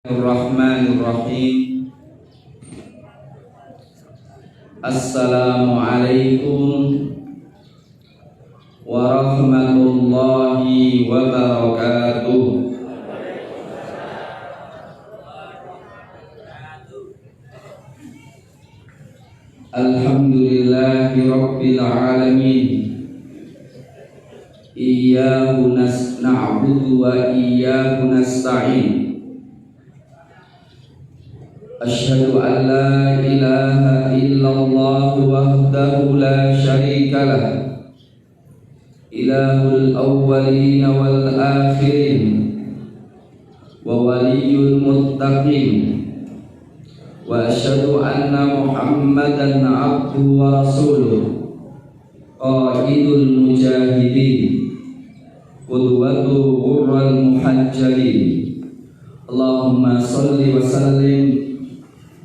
Bismillahirrahmanirrahim. Assalamualaikum warahmatullahi wabarakatuh. Alhamdulillahi rabbil alamin. Iyyahu na'budu wa iyyahu nasta'in. Asyhadu an la ilaha illallah wahdahu la syarika lah, ilahul awwalin wal akhirin wa waliyul muttaqin, wa asyhadu anna Muhammadan abduhu wa rasuluh, qaidul mujahidin, qudwatu ghurral muhajjalin. Allahumma salli wa sallim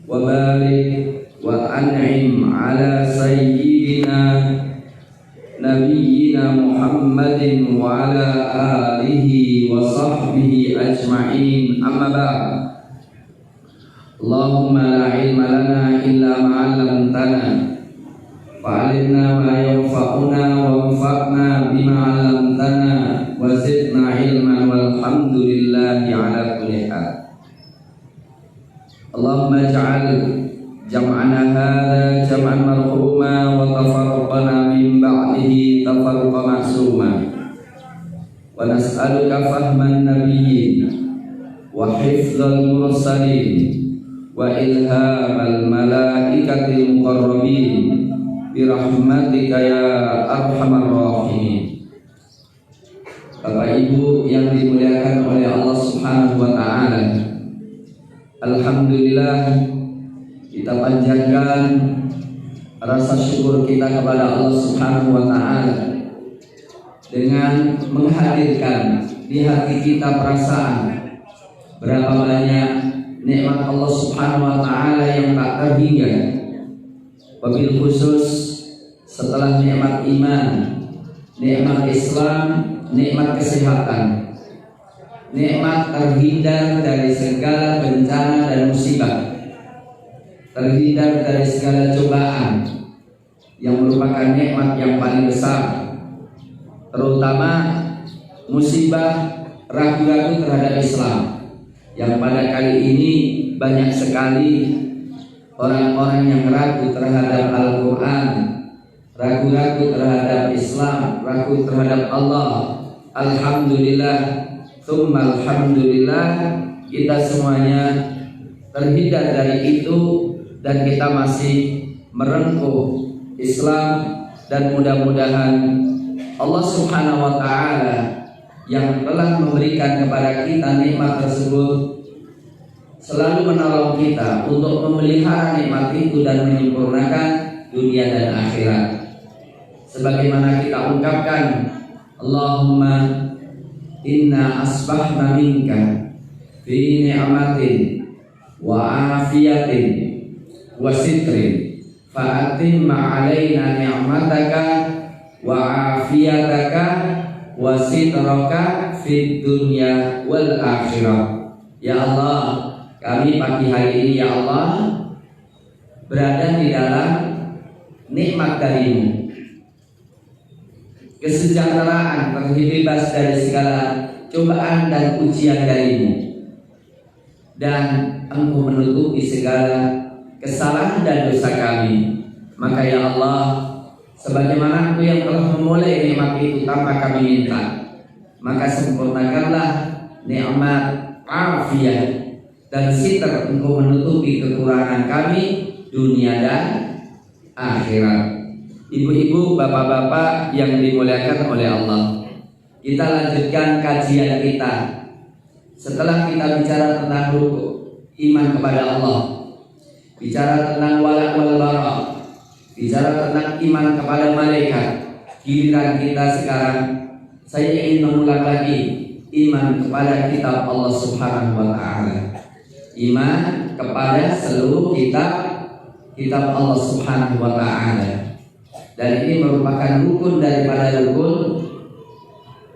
wa barik wa an'im ala sayyidina nabiyyina Muhammadin wa ala alihi wa sahbihi ajma'in, amma ba'd. Allahumma la ilma lana illa ma 'allamtana fa'alimna ma yanfa'una wa anfa'na bima 'allamtana wa zidna ilman walhamdulillahi ala kulli hal. Allahumma ij'al jam'ana hadza jam'an marhuma wa tafarraqana min ba'dihi tafarruqan ma'suma, wa nas'aluka fahman nabiyyin wa hifdzal mursalin wa ilhamal malaikatil muqarrabin bi rahmatika ya arhamar rahimin. Bapak Ibu yang dimuliakan oleh Allah Subhanahu wa taala, alhamdulillah kita panjatkan rasa syukur kita kepada Allah Subhanahu wa taala dengan menghadirkan di hati kita perasaan berapa banyak nikmat Allah Subhanahu wa taala yang tak terhingga. Wabil khusus setelah nikmat iman, nikmat Islam, nikmat kesehatan, nikmat terhindar dari segala bencana dan musibah, terhindar dari segala cobaan yang merupakan nikmat yang paling besar, terutama musibah ragu-ragu terhadap Islam, yang pada kali ini banyak sekali orang-orang yang ragu terhadap Al-Quran, ragu-ragu terhadap Islam, ragu terhadap Allah. Alhamdulillah, tsumma alhamdulillah, kita semuanya terhindar dari itu dan kita masih merengkuh Islam, dan mudah-mudahan Allah Subhanahu wa taala yang telah memberikan kepada kita nikmat tersebut selalu menolong kita untuk memelihara nikmat itu dan menyempurnakan dunia dan akhirat. Sebagaimana kita ungkapkan, Allahumma inna asbahna minka fi ni'matin wa afiyatin wa sitrin fa'atimma alaina ni'mataka wa afiyataka wa sitraka fid dunya wal akhirah. Ya Allah, kami pagi hari ini ya Allah berada di dalam nikmat darimu, kesejahteraan, terbebas dari segala cobaan dan ujian darimu, dan Engkau menutupi segala kesalahan dan dosa kami. Maka ya Allah, sebagaimana Engkau yang telah memulai nikmat itu tanpa kami minta, maka sempurnakanlah nikmat afiyah dan sitr, Engkau menutupi kekurangan kami dunia dan akhirat. Ibu-ibu, bapak-bapak yang dimuliakan oleh Allah, kita lanjutkan kajian kita. Setelah kita bicara tentang rukun iman kepada Allah, bicara tentang wala wal bara, bicara tentang iman kepada malaikat, giliran kita sekarang saya ingin mengulang lagi iman kepada kitab Allah Subhanahu wa taala. Iman kepada seluruh kitab Allah Subhanahu wa taala. Dan ini merupakan rukun daripada rukun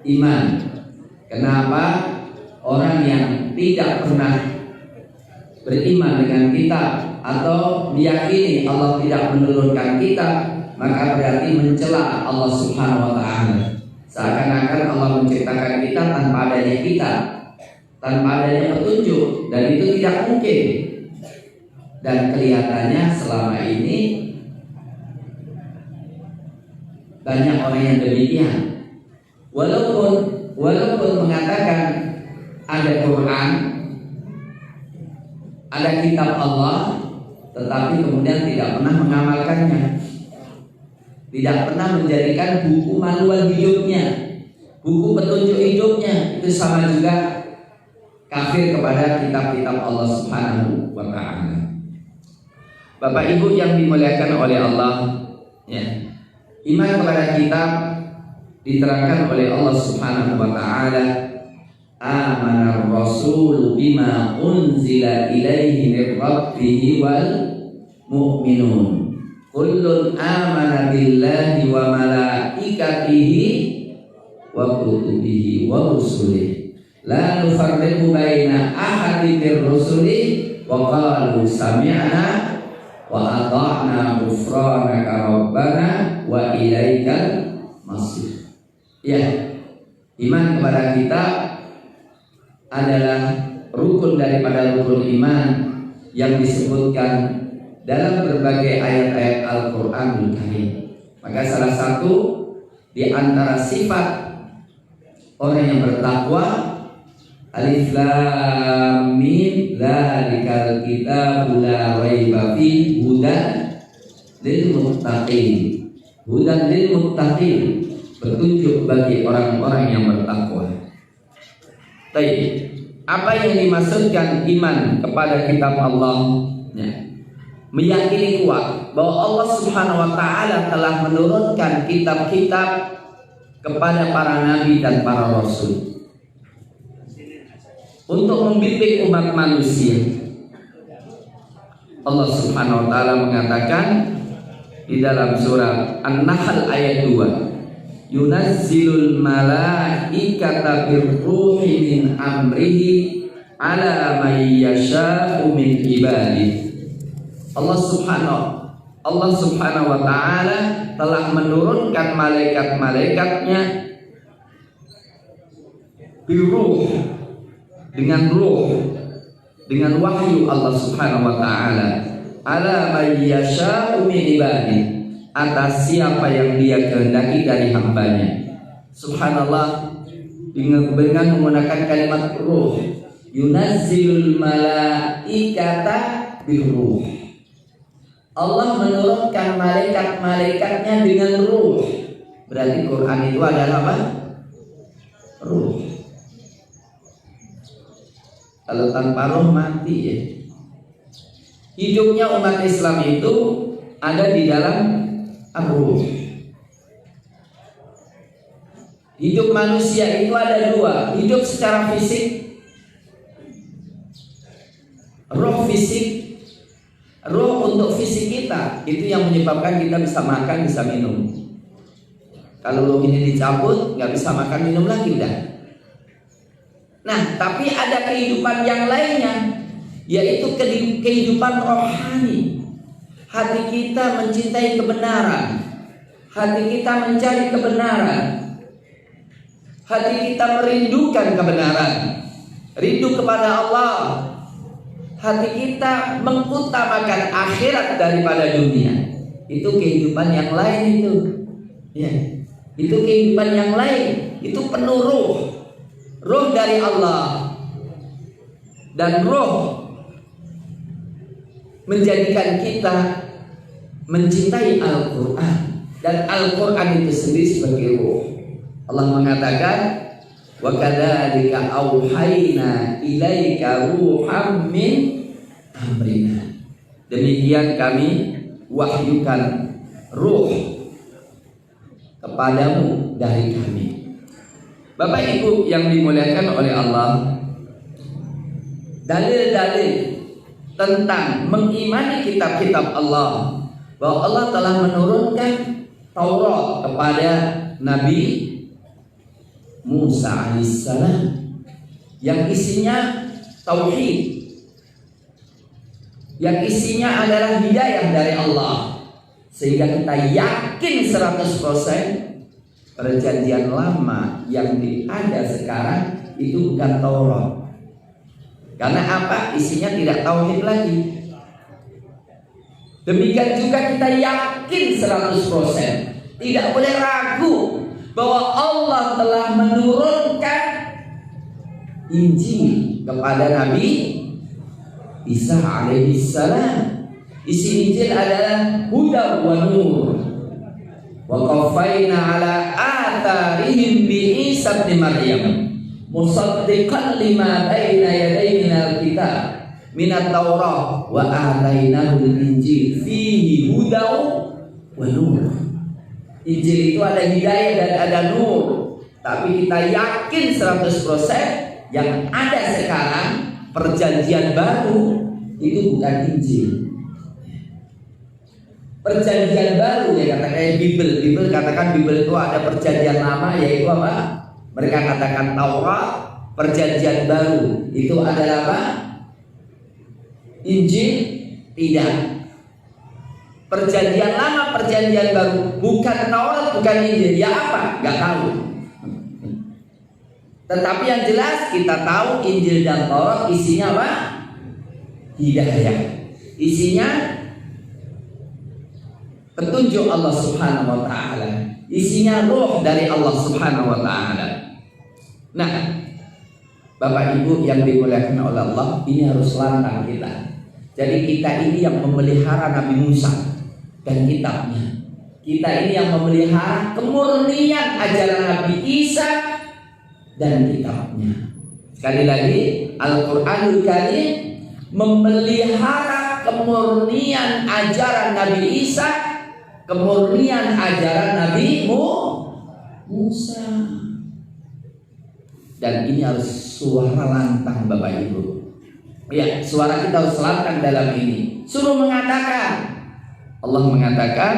iman. Kenapa? Orang yang tidak pernah beriman dengan kitab atau meyakini Allah tidak menurunkan kitab, maka berarti mencela Allah Subhanahu wa taala. Seakan-akan Allah menciptakan kita tanpa adanya kitab, tanpa adanya petunjuk, dan itu tidak mungkin. Dan kelihatannya selama ini banyak orang yang demikian. Walaupun mengatakan ada Quran, ada kitab Allah, tetapi kemudian tidak pernah mengamalkannya, tidak pernah menjadikan buku manual hidupnya, buku petunjuk hidupnya. Itu sama juga kafir kepada kitab-kitab Allah Subhanahu wa ta'ala. Bapak Ibu yang dimuliakan oleh Allah, ya, iman kepada kitab diterangkan oleh Allah Subhanahu wa ta'ala. Amanar Rasul bima unzila ilaihi min rabbihi wal mu'minun kullun amana billahi wa malaikatihi wa kutubihi wa rusulihi la nufarriqu baina ahadin min rusulihi wa qalu sami'na wa ata'na ghufranaka rabbana wa ilaikal masir. Ya, iman kepada kitab adalah rukun daripada rukun iman yang disebutkan dalam berbagai ayat-ayat Al-Qur'anul Karim. Maka salah satu di antara sifat orang yang bertakwa, alif lam mim dzalikal kitabu la raiba fihi hudan lil muttaqin. Hudan lil muttaqin, petunjuk bagi orang-orang yang bertakwa. Baik, apa yang dimaksudkan iman kepada kitab Allah? Ya. Meyakini kuat bahwa Allah Subhanahu wa ta'ala telah menurunkan kitab-kitab kepada para nabi dan para rasul untuk membimbing umat manusia. Allah Subhanahu wa ta'ala mengatakan di dalam surah An-Nahl ayat 2, yunazzilul malaikata birruhi min amrihi ala may yasha'u min ibadihi. Allah Subhanahu wa ta'ala telah menurunkan malaikat-malaikatnya biruh, dengan ruh, dengan wahyu Allah Subhanahu wa ta'ala, ala may yasha'u min ibadihi, atas siapa yang dia kehendaki dari hambanya. Subhanallah, dengan menggunakan kalimat ruh, yunazzilul malaikata biruh. Allah menurunkan malaikat-malaikatnya dengan ruh. Berarti Quran itu adalah apa? Ruh. Kalau tanpa ruh mati ya. Hidupnya umat Islam itu ada di dalam ruh. Hidup manusia itu ada dua, hidup secara fisik, roh fisik. Roh untuk fisik kita itu yang menyebabkan kita bisa makan, bisa minum. Kalau roh ini dicabut, nggak bisa makan minum lagi udah. Nah, tapi ada kehidupan yang lainnya, yaitu kehidupan rohani. Hati kita mencintai kebenaran, hati kita mencari kebenaran, hati kita merindukan kebenaran, rindu kepada Allah. Hati kita mengutamakan akhirat daripada dunia. Itu kehidupan yang lain itu. Ya, itu kehidupan yang lain. Itu penuh ruh. Ruh dari Allah. Dan ruh menjadikan kita mencintai Al-Quran. Dan Al-Quran itu sendiri sebagai ruh. Allah mengatakan, wa kadzalika auhayna ilaika ruham min amrina. Demikian kami wahyukan ruh kepadamu dari kami. Bapak Ibu yang dimuliakan oleh Allah, dalil-dalil tentang mengimani kitab-kitab Allah, bahwa Allah telah menurunkan Taurat kepada Nabi Musa alaihissalam yang isinya tauhid, yang isinya adalah hidayah dari Allah, sehingga kita yakin 100% perjanjian lama yang ada sekarang itu bukan Taurat. Karena apa? Isinya tidak tauhid lagi. Demikian juga kita yakin 100%, tidak boleh ragu bahwa Allah telah menurunkan Injil kepada Nabi Isa alaihi salam. Isi Injil adalah huda wa nur. Wa qaffayna ala atharihim bi Isa ibn Maryam musaddiqan lima baina yadayhi minal kitab minat Taurah wa atainahu al-Injil fihi huda wa nur. Injil itu ada hidayah dan ada nur. Tapi kita yakin 100% yang ada sekarang perjanjian baru itu bukan Injil. Perjanjian baru ya katakan Bible katakan Bible itu ada perjanjian lama yaitu apa? Mereka katakan Taurat. Perjanjian baru itu adalah apa? Injil tidak. Perjanjian lama, perjanjian baru bukan Taurat, bukan Injil. Ya apa? Gak tahu. Tetapi yang jelas kita tahu Injil dan Taurat isinya apa? Hidayah. Isinya petunjuk Allah Subhanahu wa taala. Isinya roh dari Allah Subhanahu wa taala. Nah, Bapak Ibu yang dimuliakan oleh Allah, ini harus lantang kita. Jadi kita ini yang memelihara Nabi Musa dan kitabnya. Kita ini yang memelihara kemurnian ajaran Nabi Isa dan kitabnya. Sekali lagi, Al-Qur'anul Karim memelihara kemurnian ajaran Nabi Isa, kemurnian ajaran Nabi Musa. Dan ini harus suara lantang Bapak Ibu. Ya, suara kita harus lantang dalam ini. Suruh mengatakan, Allah mengatakan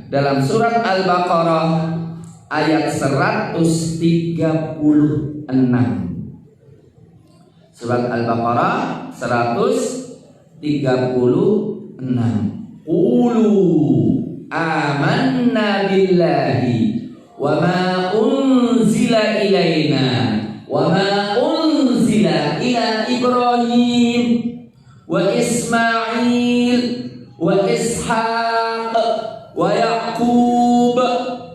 dalam surat Al-Baqarah ayat 136. Surat Al-Baqarah 136. Qulu amanna billahi wa ma unzila ilaina wa ma unzila ila Ibrahim wa Ismail wa Ishaq wa Yaqub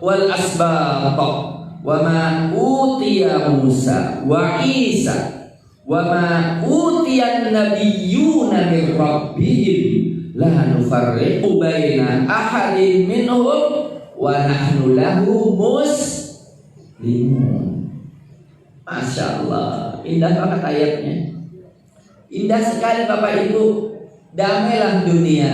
wal asbaq wa ma utiya Musa wa Isa wa ma utiya an-nabiyyuna min rabbihim la nufarriqu baina ahadin minhum wa nahnu lahu muslimun. Masya Allah, indah banget ayatnya. Indah sekali Bapak Ibu. Damailah dunia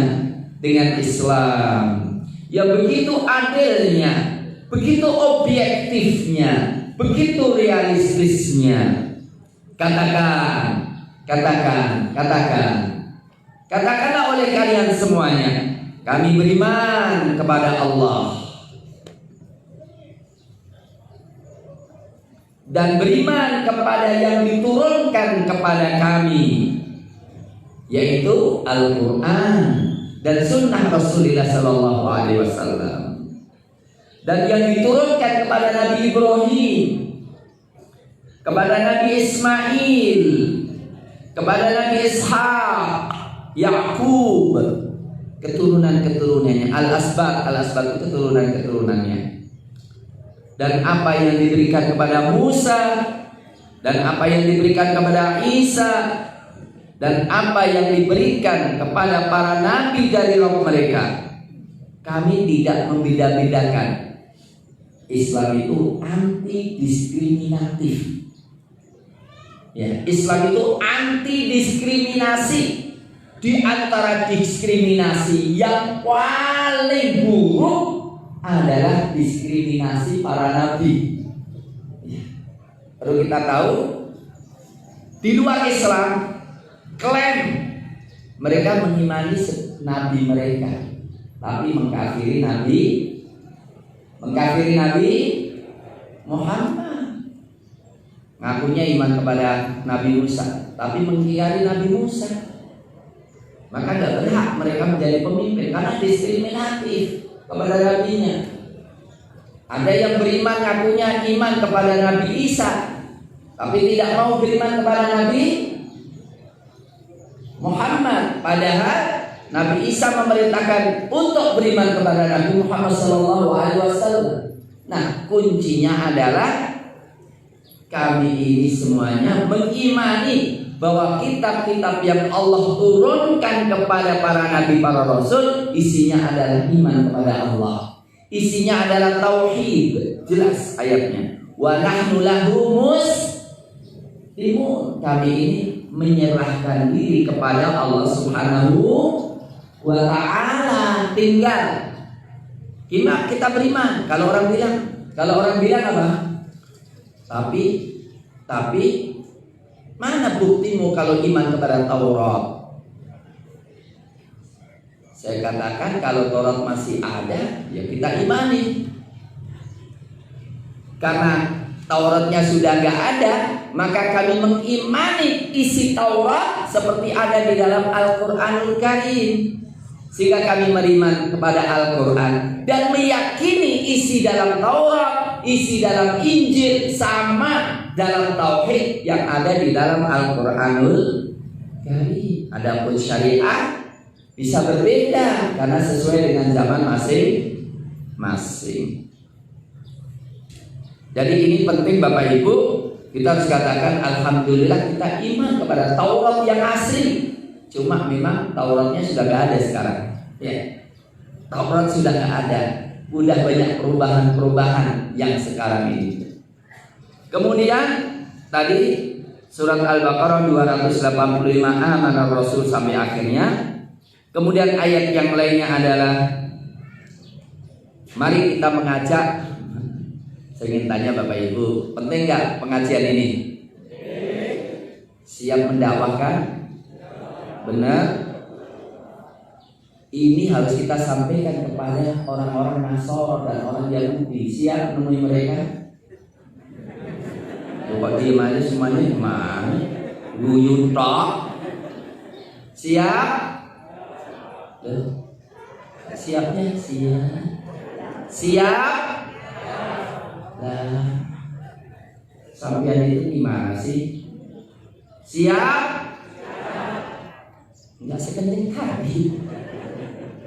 dengan Islam yang begitu adilnya, begitu objektifnya, begitu realistisnya. Katakanlah oleh kalian semuanya, kami beriman kepada Allah dan beriman kepada yang diturunkan kepada kami, yaitu Al-Quran dan Sunnah Rasulullah Sallallahu Alaihi Wasallam, dan yang diturunkan kepada Nabi Ibrahim, kepada Nabi Ismail, kepada Nabi Ishaq, Yaqub, keturunan-keturunannya, Al-Asbaq itu keturunan-keturunannya. Dan apa yang diberikan kepada Musa, dan apa yang diberikan kepada Isa, dan apa yang diberikan kepada para nabi dari roh mereka. Kami tidak membeda-bedakan. Islam itu anti diskriminatif. Ya, Islam itu anti diskriminasi. Di antara diskriminasi yang paling buruk adalah diskriminasi para nabi. Perlu kita tahu, di luar Islam klaim mereka mengimani nabi mereka, tapi mengkafiri Nabi Muhammad. Ngakunya iman kepada Nabi Musa, tapi mengingkari Nabi Musa. maka nggak berhak mereka menjadi pemimpin karena diskriminatif kepada nabinya. Ada yang beriman ngakunya iman kepada Nabi Isa, tapi tidak mau beriman kepada Nabi Muhammad. Padahal Nabi Isa memerintahkan untuk beriman kepada Nabi Muhammad SAW. Nah, kuncinya adalah kami ini semuanya mengimani bahwa kitab-kitab yang Allah turunkan kepada para nabi, para rasul, isinya adalah iman kepada Allah. Isinya adalah tauhid, jelas ayatnya. Wa nahnu lahu muslimun. Kami ini menyerahkan diri kepada Allah Subhanahu wa ta'ala. Tinggal kita beriman. Kalau orang bilang apa? Tapi mana buktimu kalau iman kepada Taurat? Saya katakan kalau Taurat masih ada, ya kita imani. Karena Tauratnya sudah nggak ada, maka kami mengimani isi Taurat seperti ada di dalam Al-Quranul Karim. Sehingga kami beriman kepada Al-Quran dan meyakini isi dalam Taurat, isi dalam Injil sama dalam Tauhid yang ada di dalam Al-Quranul Karim. Adapun syariat bisa berbeda karena sesuai dengan zaman masing-masing. Jadi ini penting Bapak Ibu, kita harus katakan alhamdulillah kita iman kepada Taurat yang asli. Cuma memang Tauratnya sudah gak ada sekarang. Ya, Taurat sudah gak ada. Udah banyak perubahan-perubahan yang sekarang ini. Kemudian tadi surat Al-Baqarah 285 amanah Rasul sampai akhirnya. Kemudian ayat yang lainnya adalah mari kita mengajak. Saya ingin tanya Bapak Ibu, penting gak pengajian ini? Siap mendakwahkan? Benar? Ini harus kita sampaikan kepada orang-orang Nasara dan orang Yahudi. Siap menemui mereka? Coba diem aja semuanya. Gimana? Guyun tok. Siap? Siapnya? Siap? Nah, sampean itu gimana sih? Siap? Enggak sekencang tadi.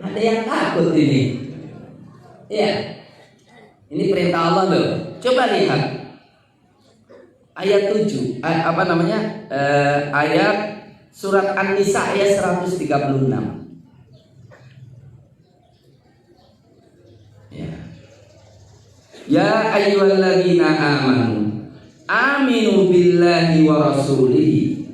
Ada yang takut ini. Iya. Ini perintah Allah loh. Coba lihat ayat 7. Ayat surat An-Nisa ayat 136. Ya ayyuhalladzina aminu billahi wa rasulihi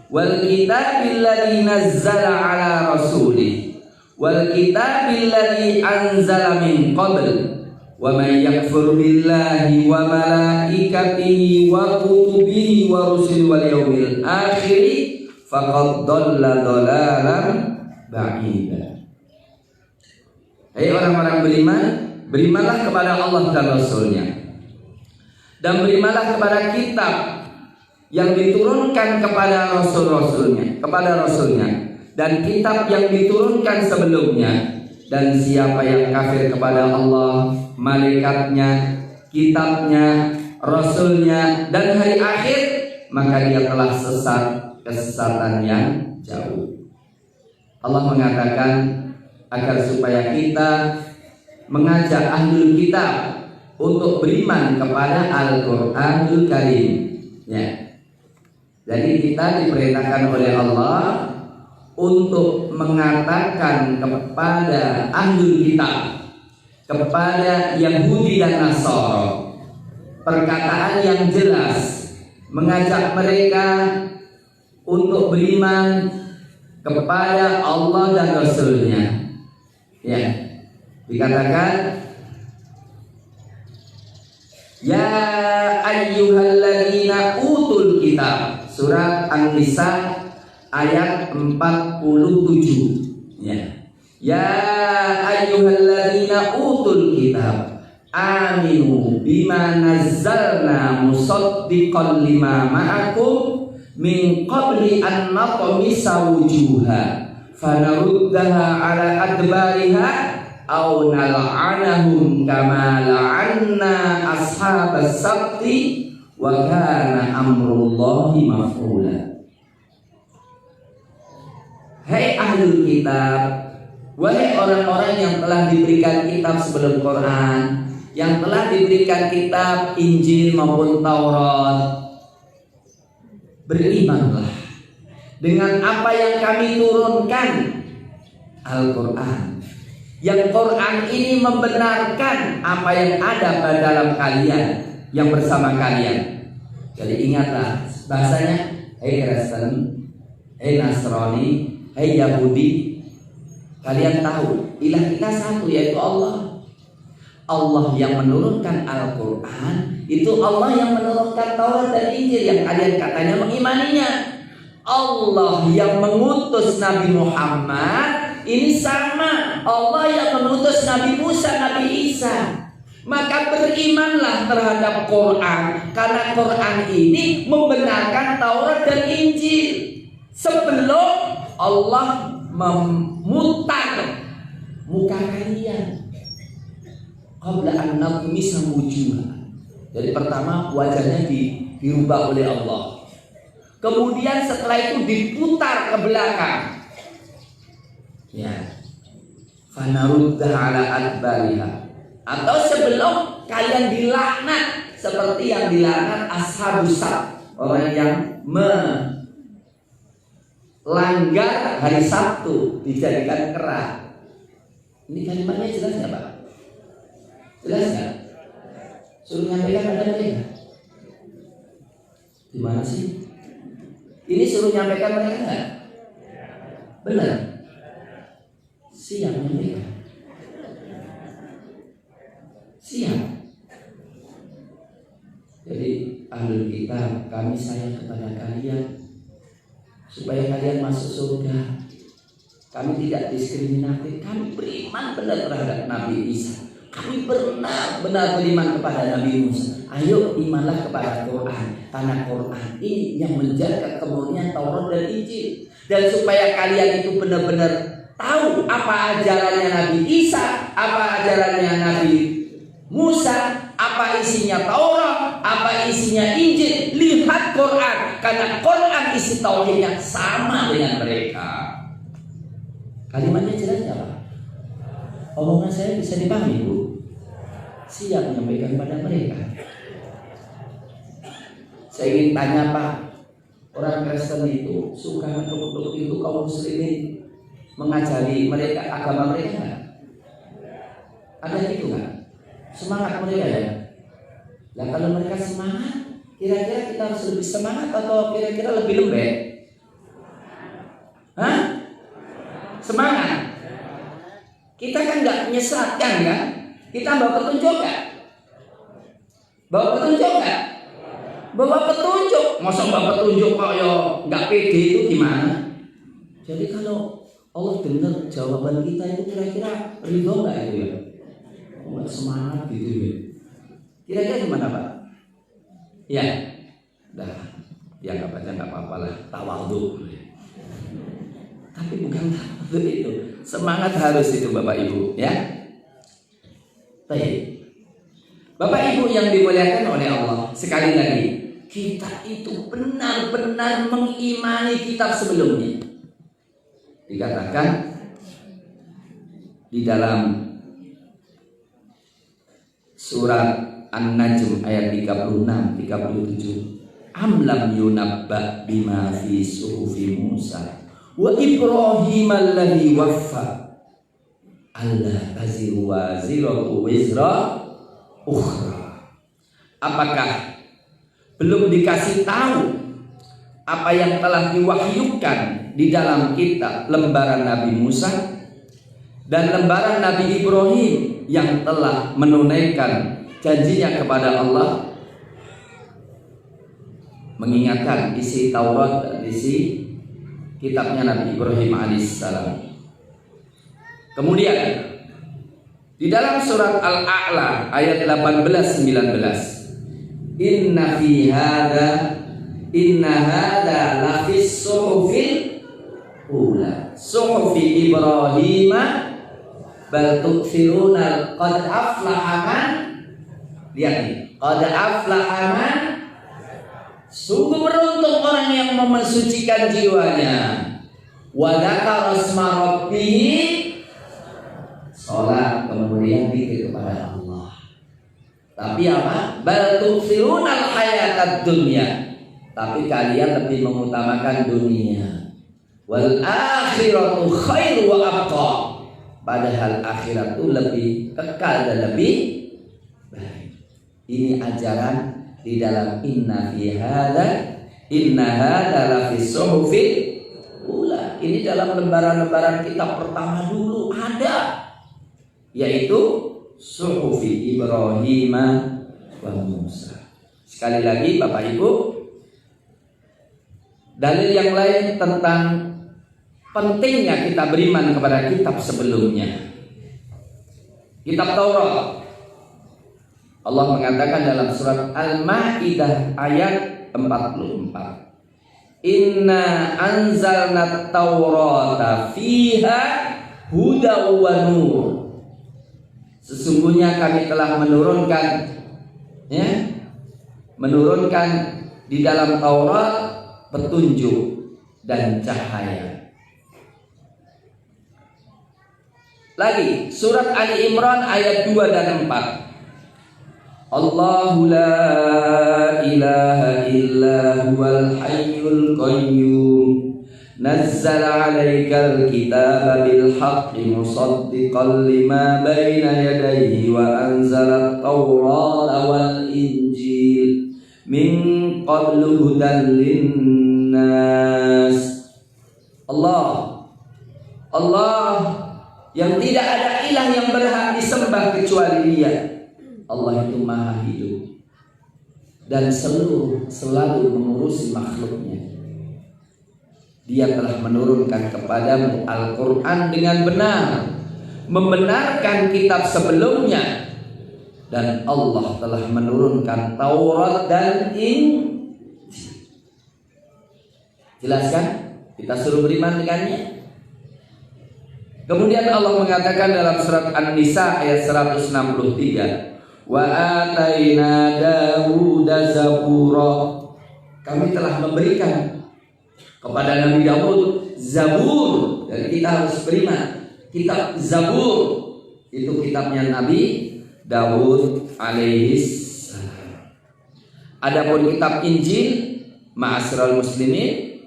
wal kitabil ladzi nazzala ala rasulihi wal kitabil ladzi anzala min qabl wa may yakfur billahi wa malaikatihi wa kutubihi wa rusulihi wal yawmil akhir faqad dhalla dhalalan ba'ida. Hai orang-orang beriman, berimanlah kepada Allah dan Rasulnya, dan berimanlah kepada kitab yang diturunkan kepada Rasulnya, dan kitab yang diturunkan sebelumnya. Dan siapa yang kafir kepada Allah, malaikatnya, kitabnya, Rasulnya, dan hari akhir, maka dia telah sesat kesesatan yang jauh. Allah mengatakan agar supaya kita mengajak ahlul kitab untuk beriman kepada Al-Quranul Karim. Ya. Jadi kita diperintahkan oleh Allah untuk mengatakan kepada ahlul kitab, kepada Yahudi dan Nasara, perkataan yang jelas, mengajak mereka untuk beriman kepada Allah dan Rasulnya. Ya. Dikatakan ya ayyuhalladzina utul kitab, surat An-Nisa ayat 47. Ya ayyuhalladzina utul kitab aminu bima nazzalna musaddiqan lima ma'akum min qabli an naqmisa wujuha fanaruddaha ala adbariha aw nal'anahum kama la'anna ashabas sabti wa kana amrullahi maf'ula. Hai ahlul kitab, wahai orang-orang yang telah diberikan kitab sebelum Quran, yang telah diberikan kitab Injil maupun Taurat, berimanlah dengan apa yang kami turunkan, Al-Quran. Yang Quran ini membenarkan apa yang ada pada dalam kalian, yang bersama kalian. Jadi ingatlah bahasanya, hei Kristen, hei Nasrani, hei Yahudi, kalian tahu ilah kita satu, yaitu Allah. Allah yang menurunkan Al-Quran, itu Allah yang menurunkan Taurat dan Injil yang kalian katanya mengimaninya. Allah yang mengutus Nabi Muhammad, ini sama Allah yang mengutus Nabi Musa, Nabi Isa. Maka berimanlah terhadap Quran, karena Quran ini membenarkan Taurat dan Injil sebelum Allah memutar muka kalian. Qabla an natmisa wujuha. Jadi pertama wajahnya dirubah oleh Allah. Kemudian setelah itu diputar ke belakang. Ya. Fanaruddaha ala adbariha. Atau sebelum kalian dilaknat seperti yang dilaknat ashabus sabt, orang yang melanggar hari Sabtu dijadikan kera. Ini kalimatnya jelas nggak Pak? Jelas nggak? Suruh nyampaikan pada mereka. Gimana sih? Ini suruh nyampaikan mereka nggak? Benar? Siap nyampaikan. Siap. Jadi ahlul kitab, kami sayang kepada kalian supaya kalian masuk surga. Kami tidak diskriminatif. Kami beriman benar terhadap Nabi Isa. Kami benar-benar beriman kepada Nabi Musa. Ayo imanlah kepada Quran, karena Quran ini yang menjaga kemurnian Taurat dan Injil. Dan supaya kalian itu benar-benar tahu apa ajarannya Nabi Isa, apa ajarannya Nabi Musa, apa isinya Taurat, apa isinya Injil. Lihat Quran, karena Quran isi tauhidnya sama dengan mereka. Kalimatnya jelas nggak Pak? Omongan saya bisa dipahami Bu? Siap menyampaikan pada mereka. Saya ingin tanya Pak, orang Kristen itu suka untuk itu kaum muslimin mengajari mereka agama mereka nggak? Ada gitu nggak? Semangat mereka ya? Nah kalau mereka semangat, kira-kira kita harus lebih semangat atau kira-kira lebih lembek? Hah? Semangat. Kita kan nggak menyesatkan kan? Kita bawa petunjuk nggak? Bawa petunjuk nggak? Bawa petunjuk. Masa bawa petunjuk kok ya nggak pede itu gimana? Jadi kalau Allah dengar jawaban kita itu kira-kira ridho nggak itu ya? Nggak semangat gitu ya? Kira-kira gimana Pak? Ya, dah, ya nggak baca nggak apa-apa lah, tawadhu. Tapi bukan tawadhu itu, semangat harus itu Bapak Ibu, ya. Baik, Bapak Ibu yang dimuliakan oleh Allah, sekali lagi kita itu benar-benar mengimani kitab sebelumnya. Dikatakan di dalam surat An-Najm ayat 36-37, am lam yunabba bima fi suhufi Musa wa Ibrahim alladhi waffa alla taziru waziratu wizra ukhra. Apakah belum dikasih tahu apa yang telah diwahyukan di dalam kitab lembaran Nabi Musa dan lembaran Nabi Ibrahim yang telah menunaikan janjinya kepada Allah, mengingatkan isi Taurat dan isi kitabnya Nabi Ibrahim alaihissalam. Kemudian di dalam surat Al-A'la ayat 18-19, inna hadza lafis suhufil ula. Suhufi Ibrahim bal tu'thiruna qad aflaha man. Lihat nih, qad aflaha man. Sungguh beruntung orang yang mensucikan jiwanya. Wa dzakara asma rabbih, salat kemudian zikir kepada Allah. Tapi apa? Bal tu'thiruna al-hayatad dunya. Tapi kalian lebih mengutamakan dunia. Wal akhiratu khairu wa abqa. Padahal akhirat itu lebih kekal dan lebih baik. Ini ajaran di dalam inna hadza la fi suhufil ula. Ini dalam lembaran-lembaran kitab pertama dulu ada, yaitu suhufi Ibrahim wa Musa. Sekali lagi Bapak Ibu, dalil yang lain tentang pentingnya kita beriman kepada kitab sebelumnya. Kitab Taurat. Allah mengatakan dalam surat Al-Maidah ayat 44. Inna anzalna Taurata fiha huda wa nur. Sesungguhnya kami telah menurunkan di dalam Taurat petunjuk dan cahaya. Lagi surat Ali Imran ayat 2 dan 4. Allahu la ilaha illa huwal hayyul qayyum nazzala 'alaikal kitaba bil haqqi musaddiqan lima baina yadayhi wa anzala at-taurata wal injil min qablu hudan linnas. Allah yang tidak ada ilah yang berhak disembah kecuali Dia. Allah itu maha hidup dan selalu mengurusi makhluknya. Dia telah menurunkan kepadamu Al-Quran dengan benar, membenarkan kitab sebelumnya, dan Allah telah menurunkan Taurat dan Injil. Jelaskan? Kita suruh beriman dengannya. Kemudian Allah mengatakan dalam surat An-Nisa ayat 163, wa ataina Dawuda zabura. Kami telah memberikan kepada Nabi Daud Zabur. Dan kita harus beriman. Kitab Zabur itu kitabnya Nabi Daud alaihissalam. Adapun kitab Injil, ma'asyiral muslimin,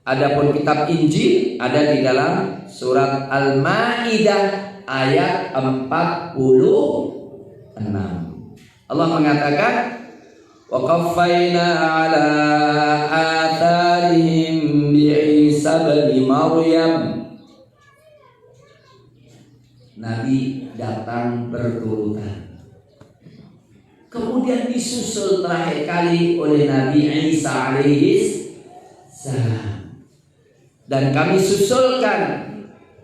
adapun kitab Injil ada di dalam surat Al-Maidah ayat 46. Allah mengatakan wa qaffayna ala atharihim bi Isa bin Maryam. Nabi datang berurutan, kemudian disusul terakhir kali oleh Nabi Isa alaihissalam, dan kami susulkan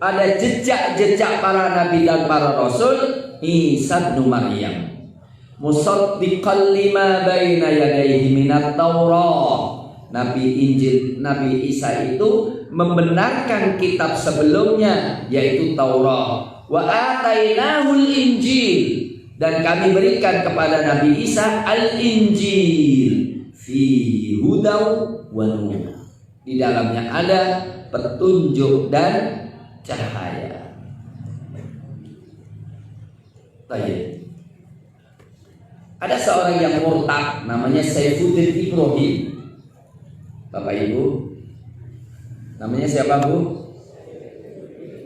pada jejak-jejak para nabi dan para rasul Isa bin Maryam, musaddiqan lima baina yadayhi minat Taurat. Nabi Isa itu membenarkan kitab sebelumnya, yaitu Taurat. Wa atainahul Injil, dan kami berikan kepada Nabi Isa Al-Injil, fi hudaw wa nur. Di dalamnya ada petunjuk dan cahaya. Baik. Ada seorang yang murtad namanya Saifuddin Ibrahim. Bapak Ibu, namanya siapa Bu?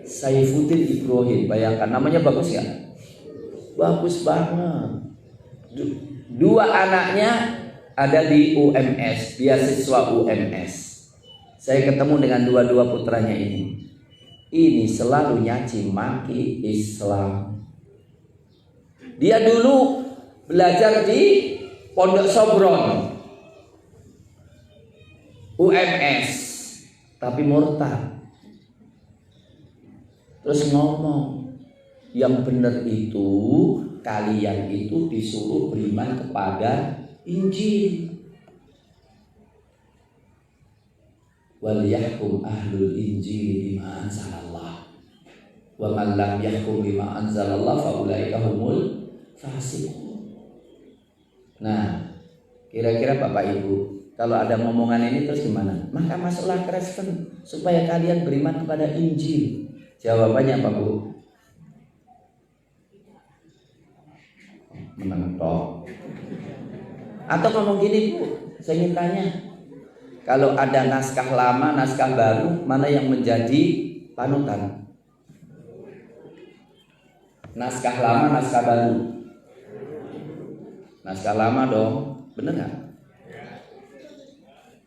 Saifuddin Ibrahim. Bayangkan namanya bagus ya? Bagus banget. Dua anaknya ada di UMS, beasiswa UMS. Saya ketemu dengan dua putranya ini. Ini selalu nyaci maki Islam. Dia dulu belajar di Pondok Sobron UMS, tapi murtad. Terus ngomong, yang benar itu kalian itu disuruh beriman kepada Injil. wal yahkum ahlul injil bima anzalallah wa man lam yahkum bima anzalallah fa ulaika humul fasiqun. Nah, kira-kira Bapak Ibu, kalau ada omongan ini terus gimana? Maka masuklah Kristen supaya kalian beriman kepada Injil. Jawabannya apa, Bu? Menentok. Atau ngomong gini, Bu, saya ingin tanya, kalau ada naskah lama, naskah baru, mana yang menjadi panutan? Naskah lama, naskah baru. Naskah lama dong, bener nggak?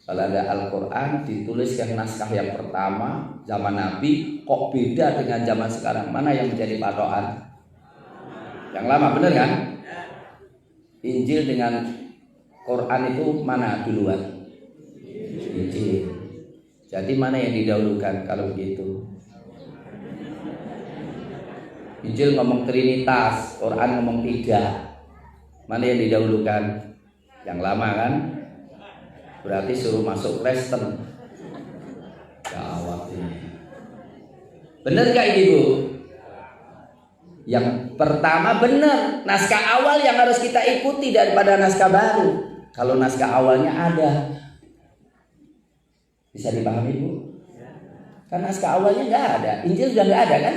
Kalau ada Al-Quran dituliskan naskah yang pertama zaman Nabi, kok beda dengan zaman sekarang? Mana yang menjadi patokan? Yang lama, bener kan? Injil dengan Quran itu mana duluan? Injil. Jadi mana yang didahulukan kalau begitu? Injil ngomong Trinitas, Quran ngomong 3. Mana yang didahulukan? Yang lama kan? Berarti suruh masuk Kristen. Gawat ini. Bener gak ini, Bu? Yang pertama benar, naskah awal yang harus kita ikuti daripada naskah baru. Kalau naskah awalnya ada, bisa dipahami, Bu? Kan naskah awalnya nggak ada, Injil sudah nggak ada kan?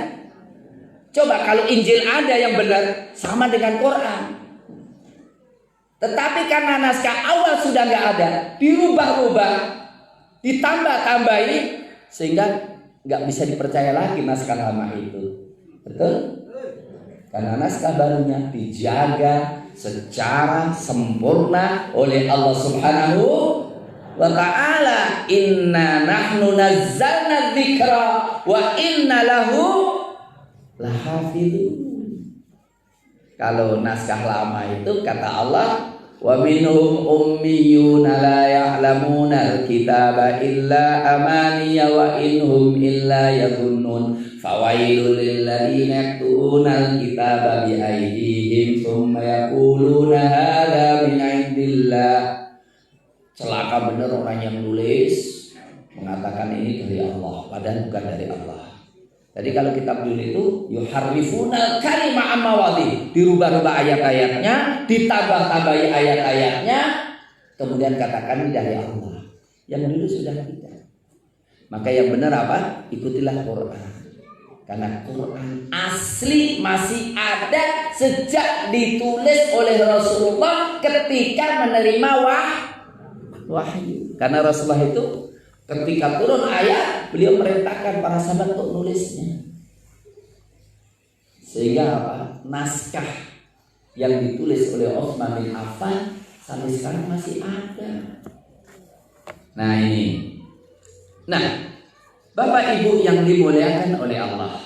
Coba kalau Injil ada yang benar sama dengan Quran. Tetapi karena naskah awal sudah nggak ada, dirubah-rubah, ditambah-tambahi, sehingga nggak bisa dipercaya lagi naskah lama itu. Betul? Karena naskah barunya dijaga secara sempurna oleh Allah Subhanahu wa ta'ala. Inna nahnu nazzalna dzikra wa inna lahu lahafidun. Kalau naskah lama itu kata Allah, wa minhum ummiyuna la ya'lamuna al-kitaba illa amaniya wa inhum illa yadhunnun fawailul lil ladzina yaktubuna al-kitaba bi aydihim thumma yaquluna hadza min 'indillah. Celaka benar orang yang nulis mengatakan ini dari Allah padahal bukan dari Allah. Jadi kalau kitab dulu itu yuharrifuna kalima amawati, dirubah-rubah ayat-ayatnya, ditambah-tambahi ayat-ayatnya, kemudian katakan ini dari Allah. Yang dulu sudah tidak. Maka yang benar apa? Ikutilah Quran. Karena Quran asli masih ada sejak ditulis oleh Rasulullah ketika menerima wahyu. Karena Rasulullah itu ketika turun ayat, beliau merintahkan para sahabat untuk nulisnya. Sehingga apa? Naskah yang ditulis oleh Utsman bin Affan sampai sekarang masih ada. Nah ini. Nah, Bapak Ibu yang dimuliakan oleh Allah,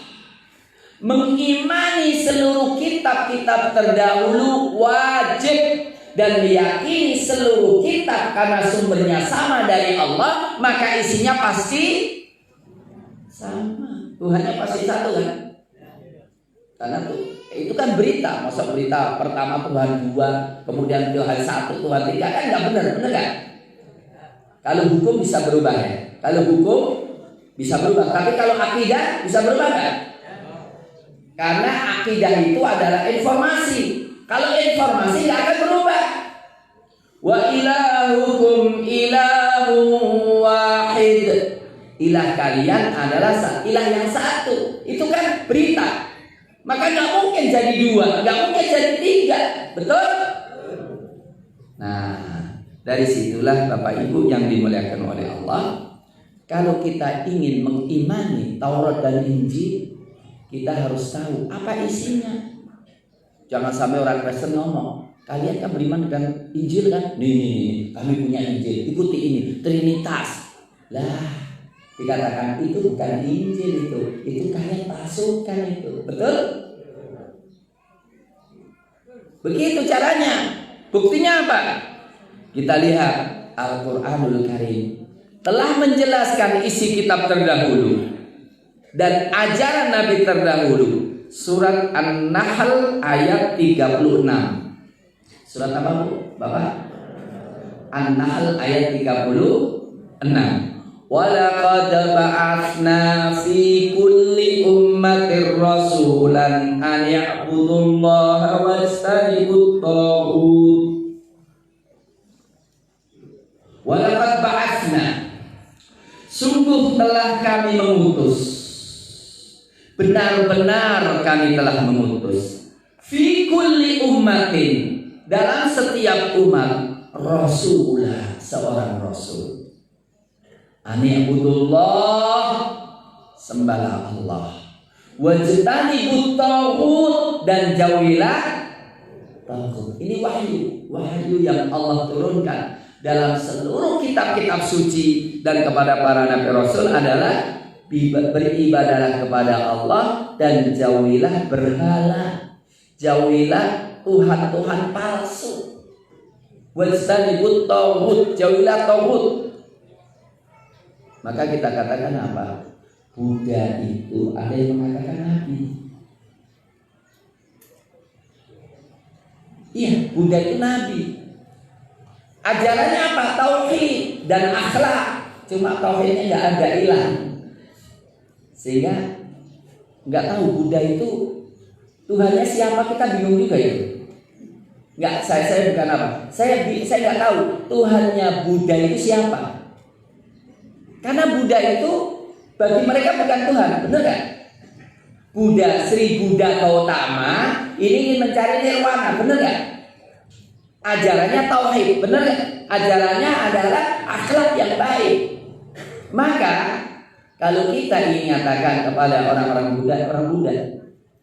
mengimani seluruh kitab-kitab terdahulu wajib, dan meyakini seluruh kitab karena sumbernya sama dari Allah, maka isinya pasti sama. Tuhannya pasti satu kan? Karena itu kan berita, masa berita pertama Tuhan 2, kemudian Tuhan 1, Tuhan 3, kan nggak benar, benar kan? Kalau hukum bisa berubah ya, kalau hukum bisa berubah, tapi kalau akidah bisa berubah kan? Karena akidah itu adalah informasi. Kalau informasi nggak akan berubah. Wa ilahukum ilahun wahid. Ilah kalian adalah ilah yang satu. Itu kan berita. Maka nggak mungkin jadi 2, nggak mungkin jadi 3, betul? Nah, dari situlah Bapak Ibu yang dimuliakan oleh Allah, kalau kita ingin mengimani Taurat dan Injil, kita harus tahu apa isinya. Jangan sampai orang Kristen ngomong, kalian kan beriman dengan Injil kan? Nih, kami punya Injil, ikuti ini, Trinitas. Lah, dikatakan itu bukan Injil itu kalian pasukan itu, betul? Begitu caranya. Buktinya apa? Kita lihat Al-Quranul Karim telah menjelaskan isi kitab terdahulu dan ajaran Nabi terdahulu. Surat An-Nahl ayat 36. Surat apa, Bu? Bapak? An-Nahl ayat 36. Walaqad ba'atsna fi kulli ummatir rasulan an ya'budullaha wajtanibut taghut. Walaqad ba'atsna, sungguh telah kami mengutus, benar-benar kami telah mengutus, fi kulli ummatin, dalam setiap umat, rasulah, seorang rasul. Ani'budullah, sembahlah Allah, wajtanibut taghut, dan jauhilah taghut. Ini wahyu yang Allah turunkan dalam seluruh kitab-kitab suci dan kepada para nabi rasul adalah beribadahlah kepada Allah dan jauhilah berhala, jauhilah Tuhan-Tuhan palsu. Wajtanibut taghut, jauhilah taghut. Maka kita katakan apa? Buddha itu ada yang mengatakan nabi. Iya, Buddha itu nabi. Ajarannya apa? Tauhid dan akhlak. Cuma tauhidnya nggak ada, hilang. Sehingga nggak tahu Buddha itu Tuhannya siapa, kita bingung juga itu. Nggak, saya bukan apa. Saya nggak tahu Tuhannya Buddha itu siapa. Karena Buddha itu bagi mereka bukan Tuhan, benar kan? Buddha, Sri Buddha Gautama ini ingin mencari nirwana, benar kan? Ajarannya tauhid, benar kan? Ajarannya adalah akhlak yang baik. Maka kalau kita ingin mengatakan kepada orang-orang Buddha,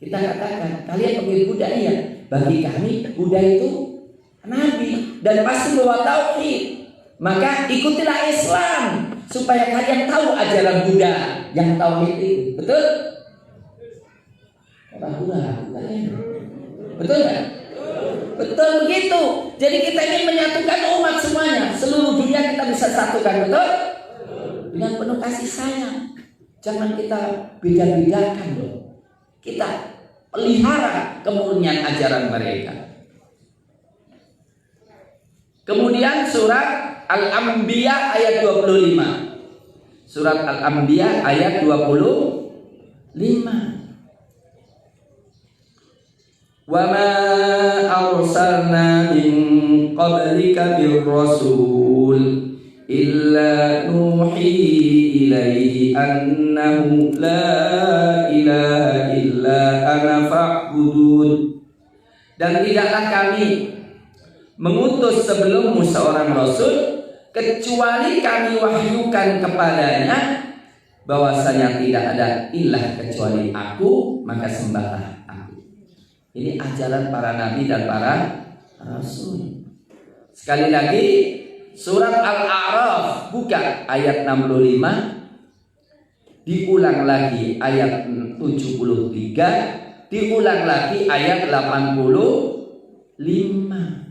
kita katakan kalian panggil Buddha, iya. Bagi kami Buddha itu nabi dan pasti bawa tauhid. Maka ikutilah Islam supaya kalian tahu ajaran Buddha yang tauhid itu. Betul? Betul kan? Betul begitu. Jadi kita ingin menyatukan umat semuanya, seluruh dunia kita bisa satukan, betul? Dengan penuh kasih sayang. Jangan kita beda-bedakan loh. Kita pelihara kemurnian ajaran mereka. Kemudian surat Al-Anbiya ayat 25. Surat Al-Anbiya ayat 25. Wa ma arsalna min qablika bir rasul illa nuhi ilaihi annahu la ilaha illa ana fa'budun. Dan tidaklah kami mengutus sebelummu seorang rasul kecuali kami wahyukan kepadanya bahwasanya tidak ada ilah kecuali aku, maka sembahlah aku. Ini ajaran para nabi dan para rasul. Sekali lagi surat Al-A'raf, buka ayat 65, diulang lagi ayat 73, diulang lagi ayat 85.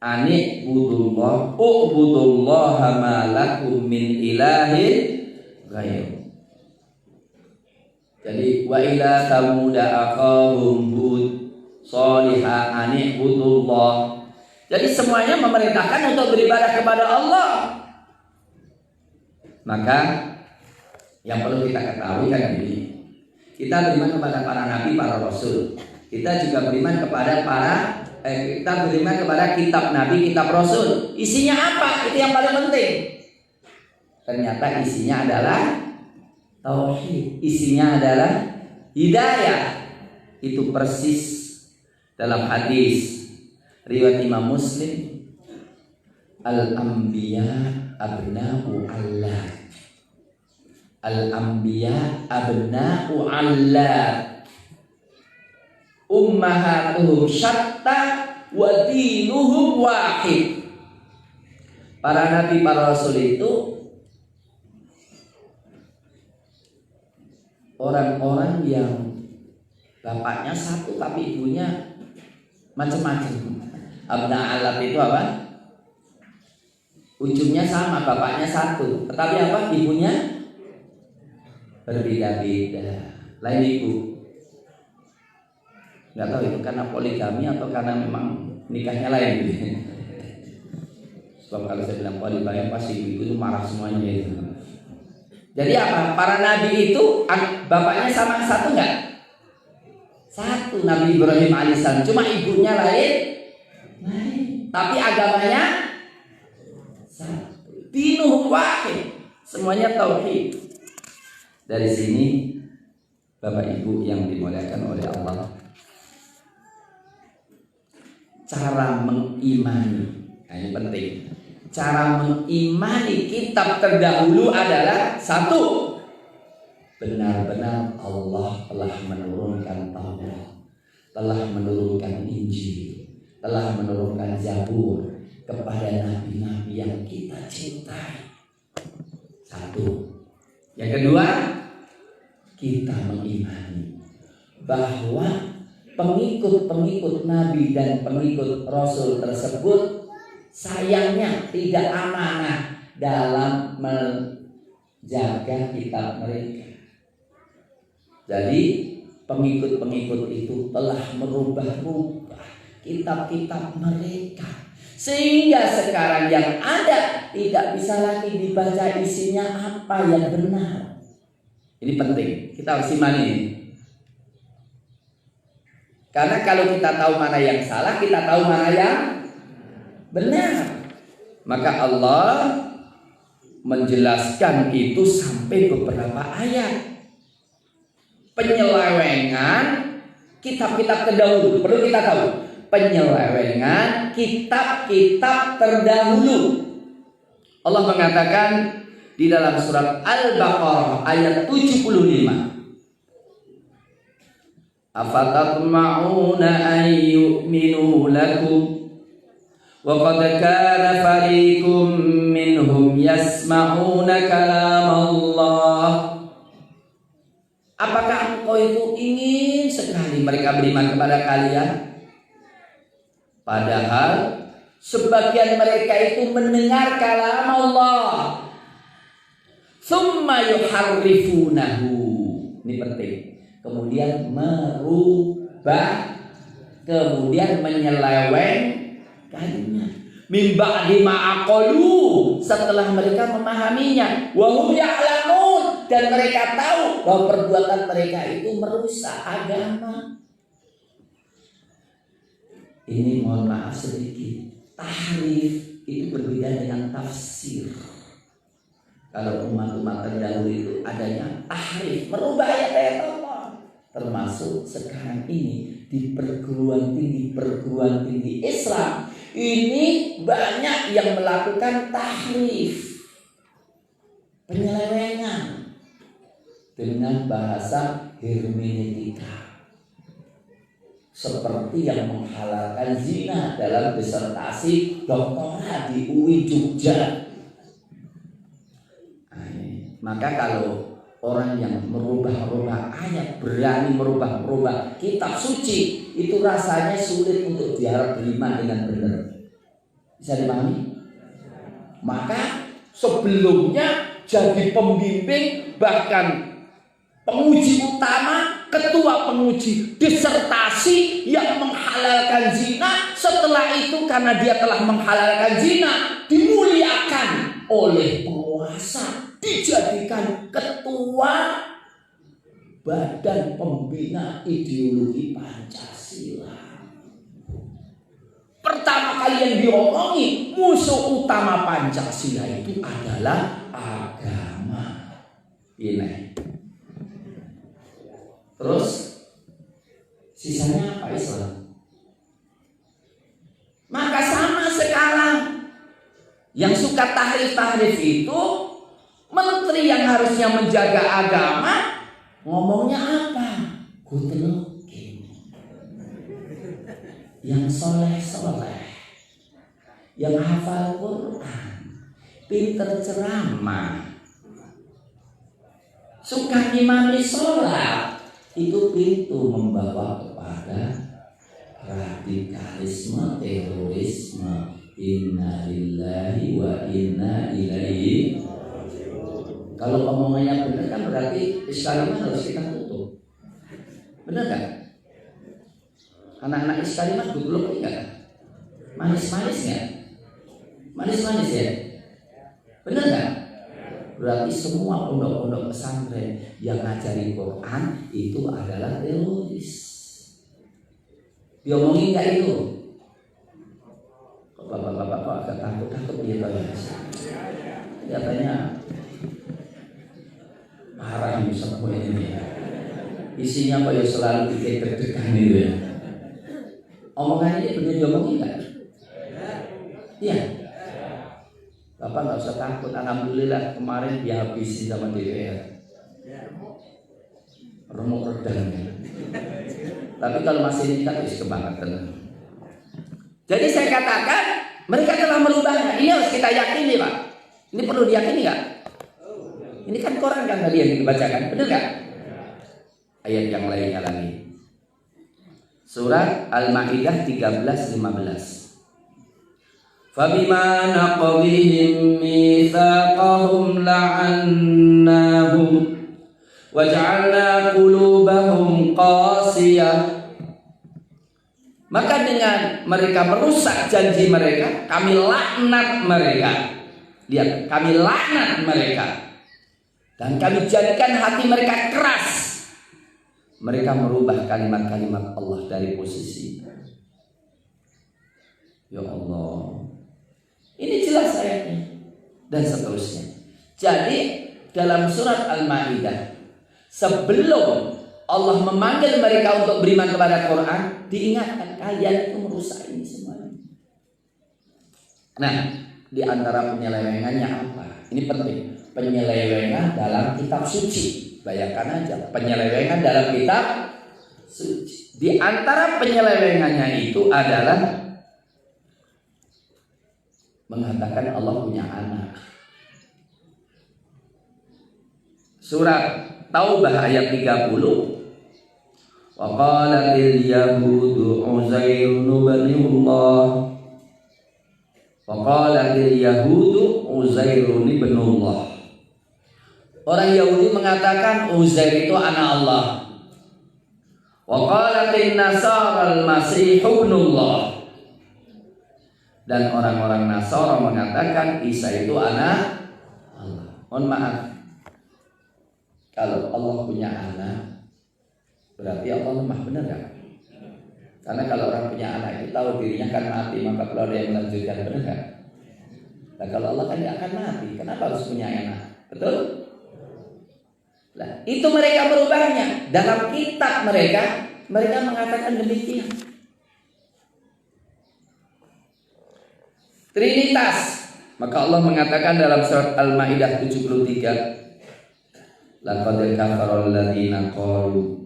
Ani'budullah, u'budullaha ma lakum min ilahin ghairuh. Jadi wa ila samuda aqahum hud sholiha ani'budullah. Jadi semuanya memerintahkan untuk beribadah kepada Allah. Maka yang perlu kita ketahui kan ini, kita beriman kepada para nabi, para rasul. Kita juga beriman kepada kita beriman kepada kitab nabi, kitab rasul. Isinya apa? Itu yang paling penting. Ternyata isinya adalah tauhid. Isinya adalah hidayah. Itu persis dalam hadis riwayat Imam Muslim, Al-Anbiya abna'u Allah. Al-Anbiya abna'u Allah. Ummahatuhum syatta wa dinuhum wahid. Para nabi, para rasul itu orang-orang yang bapaknya satu tapi ibunya macam-macam. Abna alat itu apa? Ujungnya sama, bapaknya satu, tetapi apa? Ibunya berbeda-beda. Lain ibu. Nggak tahu itu karena poligami atau karena memang nikahnya lain. Sebab kalau saya bilang qualifying pasti ibu itu marah semuanya itu. Jadi apa? Para nabi itu bapaknya sama satu enggak? Satu, Nabi Ibrahim alaihissalam. Cuma ibunya lain. Tapi agamanya satu. Dinuhum wahid. Semuanya tauhid. Dari sini Bapak Ibu yang dimuliakan oleh Allah, cara mengimani, nah ini penting. Cara mengimani kitab terdahulu adalah satu, benar-benar Allah telah menurunkan Taurat, telah menurunkan Injil, telah menurunkan Zabur kepada nabi-nabi yang kita cintai. Satu. Yang kedua, kita mengimani bahwa pengikut-pengikut nabi dan pengikut rasul tersebut sayangnya tidak amanah dalam menjaga kitab mereka. Jadi pengikut-pengikut itu telah merubah-rubah kitab-kitab mereka, sehingga sekarang yang ada tidak bisa lagi dibaca isinya apa yang benar. Ini penting, kita harus imani ini. Karena kalau kita tahu mana yang salah, kita tahu mana yang benar. Maka Allah menjelaskan itu sampai beberapa ayat. Penyelewengan kitab-kitab terdahulu, perlu kita tahu. Penyelewengan kitab-kitab terdahulu. Allah mengatakan di dalam surat Al-Baqarah ayat 75. Afatatma'una an yu'minu lakum wa qad kana fariqum minhum yasma'una kalam Allah. Apakah engkau itu ingin sekali mereka beriman kepada kalian? Padahal sebagian mereka itu mendengar kalam Allah, summa yuharrifunahu. Ini penting. Kemudian merubah, kemudian menyelewengkannya. Min ba'di ma'aqalu, setelah mereka memahaminya. Wa hum ya'lamun, dan mereka tahu bahwa perbuatan mereka itu merusak agama. Ini mohon maaf sedikit, tahrif itu berbeda dengan tafsir. Kalau umat-umat terdahulu itu adanya tahrif, merubah ayat-ayat Allah. Termasuk sekarang ini di perguruan tinggi Islam ini banyak yang melakukan tahrif, penyelewengan dengan bahasa hermeneutika, seperti yang menghalalkan zina dalam disertasi doktorat di UI Jogja. Maka kalau orang yang merubah-rubah ayat, berani merubah-rubah kitab suci, itu rasanya sulit untuk diharap beriman dengan benar. Bisa dipahami? Maka sebelumnya jadi pembimbing, bahkan penguji utama, ketua penguji disertasi yang menghalalkan zina. Setelah itu karena dia telah menghalalkan zina, dimuliakan oleh penguasa, dijadikan ketua badan pembina ideologi Pancasila. Pertama kali yang diomongi musuh utama Pancasila itu adalah agama. Ini. Terus sisanya apa? Islam. Maka sama sekarang yang suka tahrif-tahrif itu menteri yang harusnya menjaga agama, ngomongnya apa? Good looking, yang soleh-soleh, yang hafal Quran, pinter ceramah, suka ngimami sholat. Itu pintu membawa kepada radikalisme, terorisme. Inna lillahi wa inna ilaihi. Kalau omongannya benar kan berarti Iskalimat harus kita tutup. Benar kan? Anak-anak Iskalimat dulu enggak? Manis-manis ya? Manis-manis ya? Bener nggak? Berarti semua pondok-pondok pesantren yang ngajari Quran itu adalah teroris. Diomongin nggak itu? Kok bapak-bapak kok agak takut-takut gitu ya? Kelihatannya marah ini sama ini. Isinya apa ya selalu bikin deg-degan gitu ya. Omongannya ini benar diomongin nggak? Iya. Bapak nggak usah takut. Alhamdulillah kemarin dihabisi sama DPR. Remuk redang. Tapi kalau masih nikah itu kebangetan. Jadi saya katakan mereka telah merubahnya. Ini harus kita yakini Pak. Ini perlu diyakini nggak? Ini kan Quran kan tadi yang dibacakan, benar nggak? Ayat yang lainnya lagi. Surat Al-Maidah 13:15. Fabima naqdihim mitsaqahum la'annahum waj'alna qulubahum qasiyah. Maka dengan mereka merusak janji mereka, kami laknat mereka. Lihat, kami laknat mereka. Dan kami jadikan hati mereka keras. Mereka merubah kalimat-kalimat Allah dari posisi. Ya Allah. Ini jelas ayatnya. Dan seterusnya. Jadi dalam surat Al-Maidah, sebelum Allah memanggil mereka untuk beriman kepada Quran, diingatkan kalian itu merusak ini semuanya. Nah, di antara penyelewengannya apa? Ini penting. Penyelewengan dalam kitab suci. Bayangkan aja, penyelewengan dalam kitab suci. Di antara penyelewengannya itu adalah mengatakan Allah punya anak. Surat Taubah ayat 30. Wa qalatil yahudu Uzairun ibnullah. Wa qalatil yahudu Uzairun ibnullah. Orang Yahudi mengatakan Uzair itu anak Allah. Wa qalatin Nasara al-Masih ibnullah. Dan orang-orang Nasara mengatakan Isa itu anak Allah. Mohon maaf. Kalau Allah punya anak, berarti Allah lemah, benar gak? Karena kalau orang punya anak itu tahu dirinya akan mati, maka kalau dia melanjutkan, benar gak? Nah kalau Allah kan dia akan mati, kenapa harus punya anak? Betul? Nah, itu mereka merubahnya. Dalam kitab mereka mengatakan demikian. Trinitas. Maka Allah mengatakan dalam surat Al-Maidah 73, laqad kafara alladziina qalu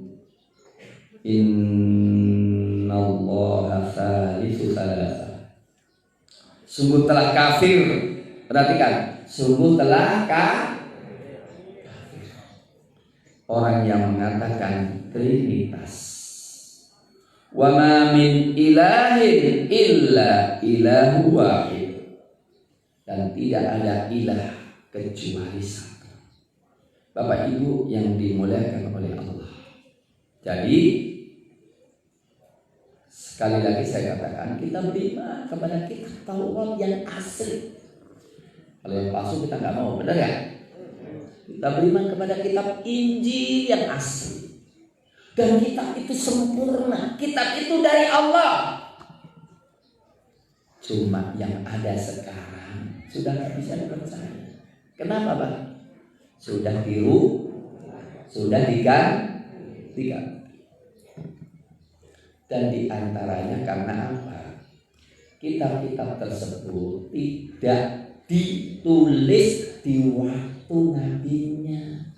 innallaha tsalitsu tsalatsa. Sungguh telah kafir. Perhatikan, sungguh telah kafir orang yang mengatakan Trinitas. Wa ma min ilahin illa ilahu wahid. Dan tidak ada ilah kecuali satu. Bapak Ibu yang dimuliakan oleh Allah. Jadi sekali lagi saya katakan kita beriman kepada kitab Taurat yang asli. Kalau yang palsu kita nggak mau, benar ya? Kita beriman kepada kitab Injil yang asli. Dan kitab itu sempurna. Kitab itu dari Allah. Cuma yang ada sekarang sudah nggak bisa dipercaya. Kenapa, Pak? Sudah diganti. Dan diantaranya karena apa? Kitab-kitab tersebut tidak ditulis di waktu nabinya,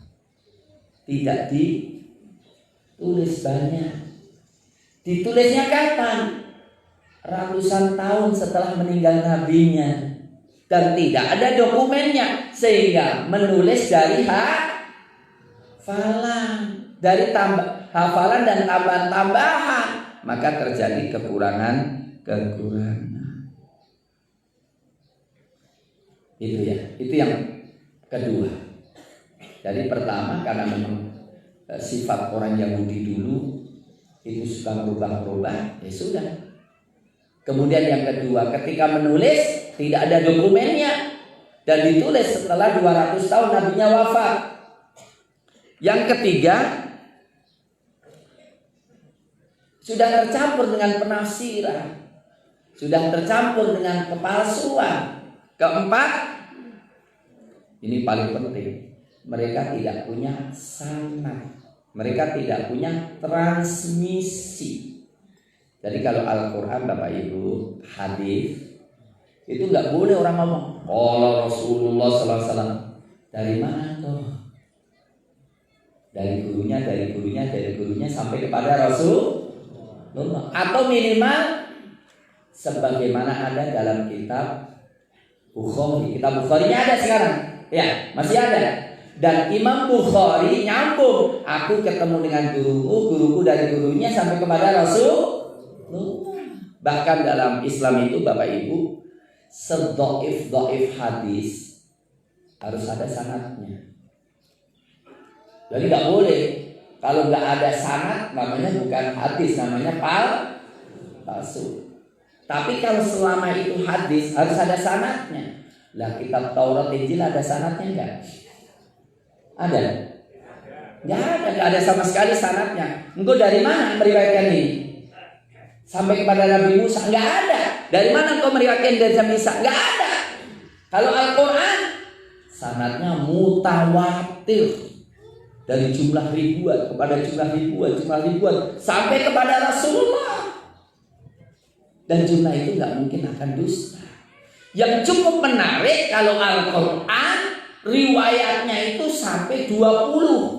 tidak ditulis banyak. Ditulisnya kapan? Ratusan tahun setelah meninggal nabinya. Dan tidak ada dokumennya, sehingga menulis dari hafalan, dari hafalan dan tambahan, maka terjadi kekurangan. Itu ya, itu yang kedua. Jadi pertama karena memang sifat orang Yahudi dulu itu suka berubah-ubah, ya sudah. Kemudian yang kedua, ketika menulis tidak ada dokumennya, dan ditulis setelah 200 tahun nabinya wafat. Yang ketiga, sudah tercampur dengan penafsiran, sudah tercampur dengan kepalsuan. Keempat, ini paling penting, mereka tidak punya sanad, mereka tidak punya transmisi. Jadi kalau Al-Quran Bapak Ibu, hadis, itu nggak boleh orang ngomong qala Rasulullah sallallahu alaihi wasallam. Dari mana tuh? Dari gurunya sampai kepada Rasulullah. Atau minimal sebagaimana ada dalam kitab Bukhari. Kitab Bukhari ada sekarang, ya masih ada. Dan Imam Bukhari nyambung, aku ketemu dengan guruku dari gurunya sampai kepada Rasulullah. Bahkan dalam Islam itu Bapak Ibu, sedoif hadis harus ada sanadnya. Jadi nggak boleh kalau nggak ada sanad, namanya bukan hadis, namanya palsu. Tapi kalau selama itu hadis harus ada sanadnya. Lah kitab Taurat Injil ada sanadnya enggak? Ada? Nggak ada sama sekali sanadnya. Engkau dari mana meriwayatkan ini? Sampai kepada Nabi Musa, nggak ada. Dari mana engkau meriwayatkan dari Nabi Musa? Nggak ada. Kalau Al-Quran, sanadnya mutawatir, dari jumlah ribuan kepada jumlah ribuan sampai kepada Rasulullah. Dan jumlah itu nggak mungkin akan dusta. Yang cukup menarik kalau Al-Quran riwayatnya itu sampai 20.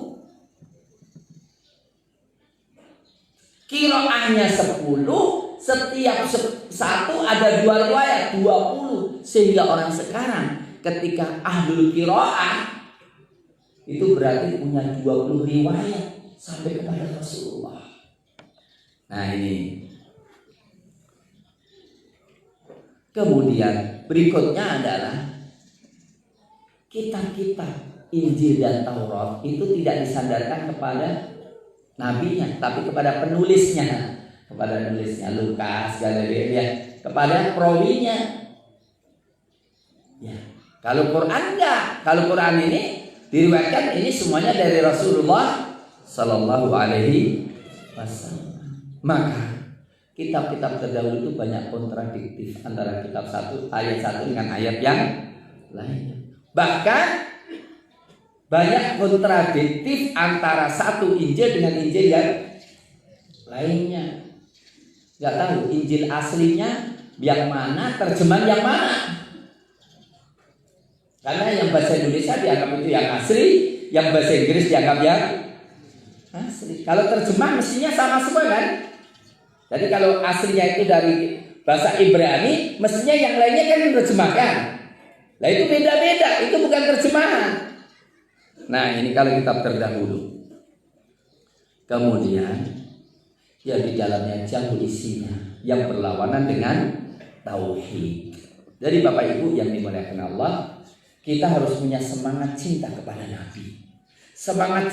Qiraahnya 10, setiap satu ada 2 riwayat, 20. Sehingga orang sekarang ketika ahlul qiraah itu berarti punya 20 riwayat sampai kepada Rasulullah. Nah ini. Kemudian berikutnya adalah kitab-kitab Injil dan Taurat itu tidak disandarkan kepada nabinya, tapi kepada penulisnya, Lukas, Galeria, kepada perawinya. Ya. Kalau Quran enggak, kalau Quran ini diriwayatkan ini semuanya dari Rasulullah Sallallahu Alaihi Wasallam. Maka kitab-kitab terdahulu itu banyak kontradiktif antara kitab ayat satu dengan ayat yang lainnya. Bahkan banyak kontradiktif antara satu Injil dengan Injil yang lainnya. Gak tahu Injil aslinya yang mana, terjemahan yang mana. Karena yang bahasa Indonesia dianggap itu yang asli, yang bahasa Inggris dianggap yang asli. Kalau terjemah mestinya sama semua kan? Jadi kalau aslinya itu dari bahasa Ibrani, mestinya yang lainnya kan diterjemahkan. Nah itu beda-beda, itu bukan terjemahan. Nah ini kalau kitab terdahulu. Kemudian ya di dalamnya jauh isinya yang berlawanan dengan tauhid. Jadi Bapak Ibu yang dimuliakan Allah, kita harus punya semangat cinta kepada Nabi, semangat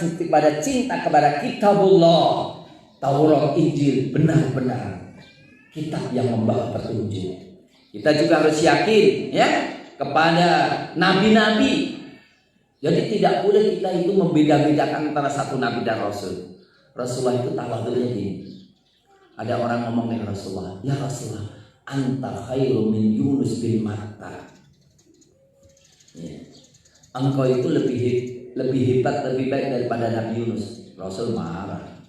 cinta kepada kitabullah, Taurat, Injil, benar-benar kitab yang membawa petunjuk. Kita juga harus yakin ya kepada nabi-nabi. Jadi tidak boleh kita itu membeda-bedakan antara satu nabi dan rasul. Rasulullah itu tawadhunya gini. Ada orang ngomong dengan Rasulullah, "Ya Rasulullah, anta khairu min Yunus bin Matta." Ya. Engkau itu lebih hebat, lebih baik daripada Nabi Yunus. Rasul marah.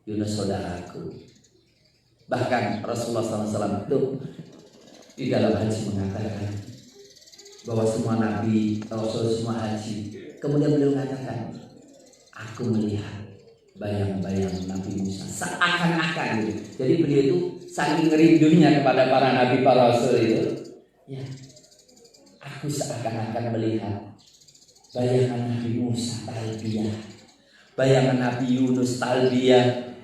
Yunus saudaraku. Bahkan Rasulullah SAW itu di dalam haji mengatakan bahwa semua nabi, rasul, semua haji. Kemudian beliau mengatakan, aku melihat bayang-bayang Nabi Musa seakan-akan gitu. Jadi beliau itu saking rindunya kepada para nabi, para rasul itu, ya, aku seakan-akan melihat bayangan Nabi Musa talbiyah, bayangan Nabi Yunus talbiyah,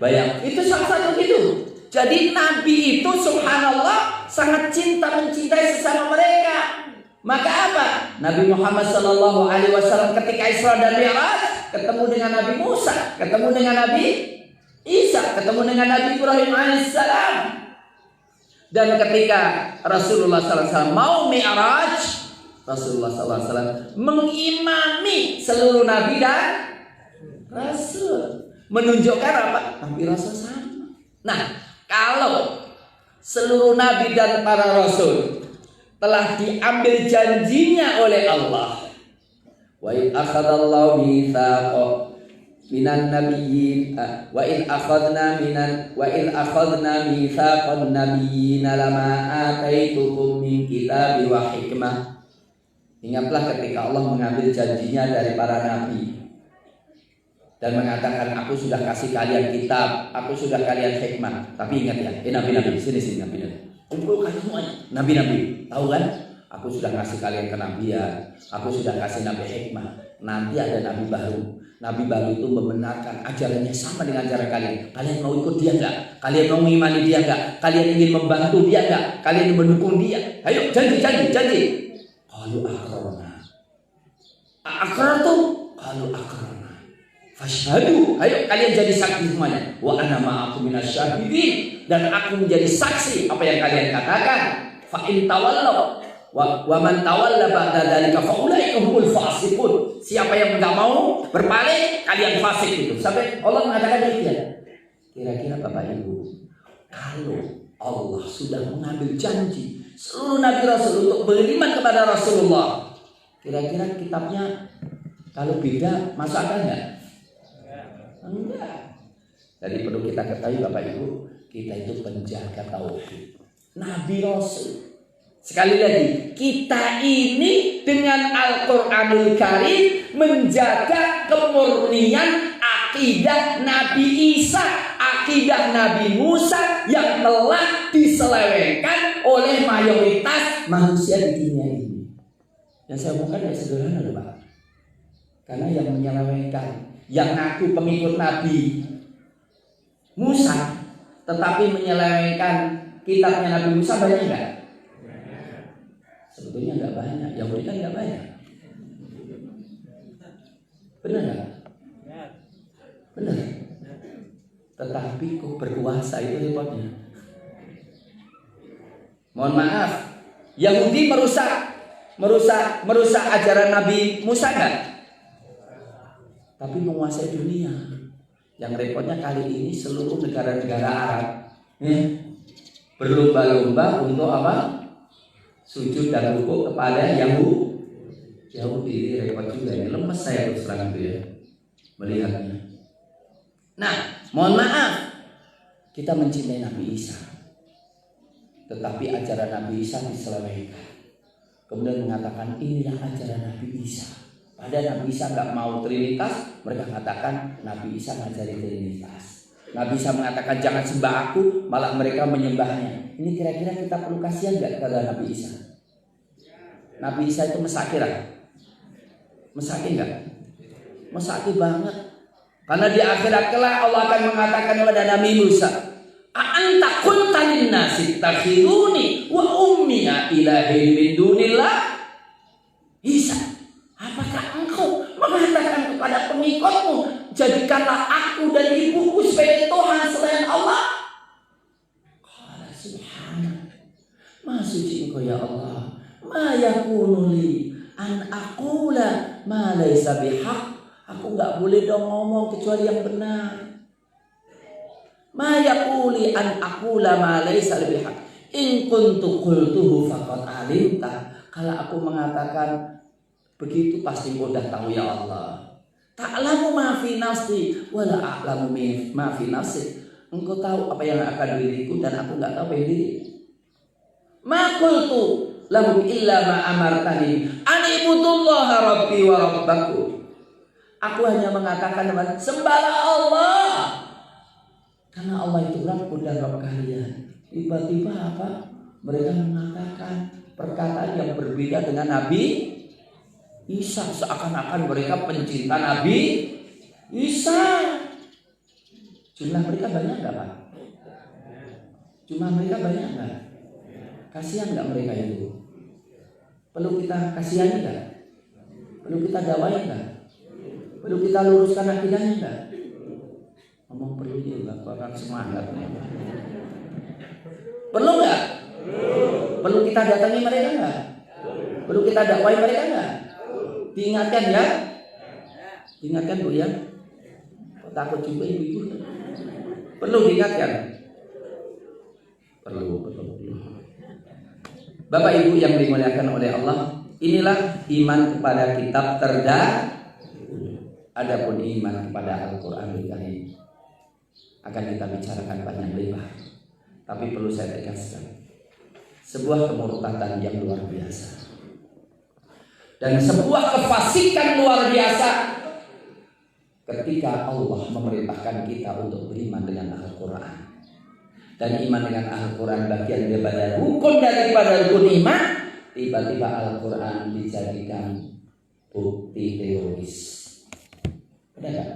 itu salah satu itu. Jadi Nabi itu subhanallah sangat mencintai sesama mereka. Maka apa? Nabi Muhammad SAW ketika Isra dan Mi'raj ketemu dengan Nabi Musa, ketemu dengan Nabi Isa, ketemu dengan Nabi Ibrahim alaihissalam. Dan ketika Rasulullah SAW mau Mi'raj, Rasulullah SAW mengimami seluruh nabi dan rasul, menunjukkan apa? Nabi Rasul sama. Nah, kalau seluruh nabi dan para rasul telah diambil janjinya oleh Allah, wa in akhadallahu mitsaqo minan nabiyyin wa in akhadna mitsaqan nabiyyin lama ataitukum min kitabi wa hikmah. Ingatlah ketika Allah mengambil janjinya dari para nabi dan mengatakan, aku sudah kasih kalian kitab, aku sudah kalian hikmah. Tapi ingat ya, nabi-nabi, sini nabi-nabi, kumpulkan semuanya, nabi-nabi, tahu kan? Aku sudah kasih kalian kenabian, aku sudah kasih nabi hikmah. Nanti ada nabi baru. Nabi baru itu membenarkan ajarannya sama dengan ajaran kalian. Kalian mau ikut dia enggak? Kalian mau mengimani dia enggak? Kalian ingin membantu dia enggak? Kalian mendukung dia? Ayo, janji. Qalu aqrarna. Aqrartum? Qalu aqrarna. Fashhadu. Ayo kalian jadi saksi semuanya. Wa ana ma'akum minasyahidin. Dan aku menjadi saksi apa yang kalian katakan. Fa in tawallaw wa man tawalla ba'da dzalika fa ulaika humul fasiqun. Siapa yang enggak mau berpaling, kalian fasik itu. Sampai Allah mengatakan demikian. Kira-kira Bapak Ibu, kalau Allah sudah mengambil janji seluruh nabi rasul untuk beriman kepada Rasulullah, kira-kira kitabnya kalau beda masuk akal enggak? Enggak. Jadi perlu kita ketahui Bapak Ibu, kita itu penjaga tauhid. Nabi Rasul. Sekali lagi, kita ini dengan Al-Quranul Karim menjaga kemurnian akidah Nabi Isa, akidah Nabi Musa yang telah diselewengkan oleh mayoritas manusia di dunia ini. Yang saya omongkan ya sederhana loh Pak. Karena yang menyelewengkan, yang ngaku pengikut Nabi Musa, tetapi menyelewengkan kitabnya Nabi Musa banyak enggak? Sebetulnya enggak banyak, Yahudi kan enggak banyak. Benar enggak? Benar. Tetapi kok berkuasa itu repotnya. Mohon maaf, Yahudi merusak ajaran Nabi Musa enggak? Tapi menguasai dunia. Yang repotnya kali ini seluruh negara-negara Arab berlomba-lomba untuk apa? Sujud dan rukuk kepada Yahudi. Ini repot juga ya. Lemes saya terus terang itu ya melihatnya. Nah, mohon maaf, kita mencintai Nabi Isa, tetapi ajaran Nabi Isa diselewengkan. Kemudian mengatakan inilah ajaran Nabi Isa. Padahal Nabi Isa nggak mau Trinitas, mereka mengatakan Nabi Isa ngajari Trinitas. Nabi Isa mengatakan jangan sembah aku, malah mereka menyembahnya. Ini kira-kira kita perlu kasihan nggak kepada Nabi Isa? Nabi Isa itu mesakir nggak? Mesakir nggak? Mesakir banget. Karena di akhirat kelak Allah akan mengatakan kepada Nabi Musa, "A'anta qulta lin-nasi ittakhiduni wa ummiya ilahin min dunillah?" Isa, apakah engkau mengatakan kepada pengikutmu, jadikanlah aku dan ibuku sebagai Tuhan selain Allah? Qala subhanak, maha suci engkau ya Allah. Ma yakunu li an aqula ma laysa bihaq. Aku enggak boleh dong ngomong kecuali yang benar. Ma yaquli an aqula ma laysa bihaq. In kuntu qultuhu faqad alimta. Kalau aku mengatakan begitu pasti kau dah tahu ya Allah. Ta'lamu ma fi nafsi wa la a'lamu ma fi nafsi. Engkau tahu apa yang akan diriku dan aku enggak tahu apa yang diriku. Ma qultu lahum illa ma amartani an ibudullaha rabbi wa rabbakum. Aku hanya mengatakan sembahlah Allah, karena Allah itu Rabb dan Rabb kalian. Tiba-tiba apa? Mereka mengatakan perkataan yang berbeda dengan Nabi Isa, seakan-akan mereka pencinta Nabi Isa. Jumlah mereka banyak nggak Pak? Jumlah mereka banyak nggak? Kasihan nggak mereka itu? Perlu kita kasihani nggak? Perlu kita dakwai nggak? Perlu kita luruskan akidahnya enggak? Ngomong perlu juga, orang semangat nih. Perlu nggak? Perlu kita datangi mereka nggak? Perlu kita dakwai mereka nggak? Diingatkan ya? Diingatkan Bu ya? Kok takut juga ibu-ibu? Perlu diingatkan? Perlu. Bapak Ibu yang dimuliakan oleh Allah, inilah iman kepada kitab terdahulu. Adapun iman kepada Al-Qur'anul Karim akan kita bicarakan panjang lebar. Tapi perlu saya tegaskan, sebuah kemurtadan yang luar biasa dan sebuah kefasikan luar biasa ketika Allah memerintahkan kita untuk beriman dengan Al-Qur'an. Dan iman dengan Al-Quran bagian daripada rukun daripada rukun iman. Tiba-tiba Al-Quran dijadikan bukti teroris. Benar gak?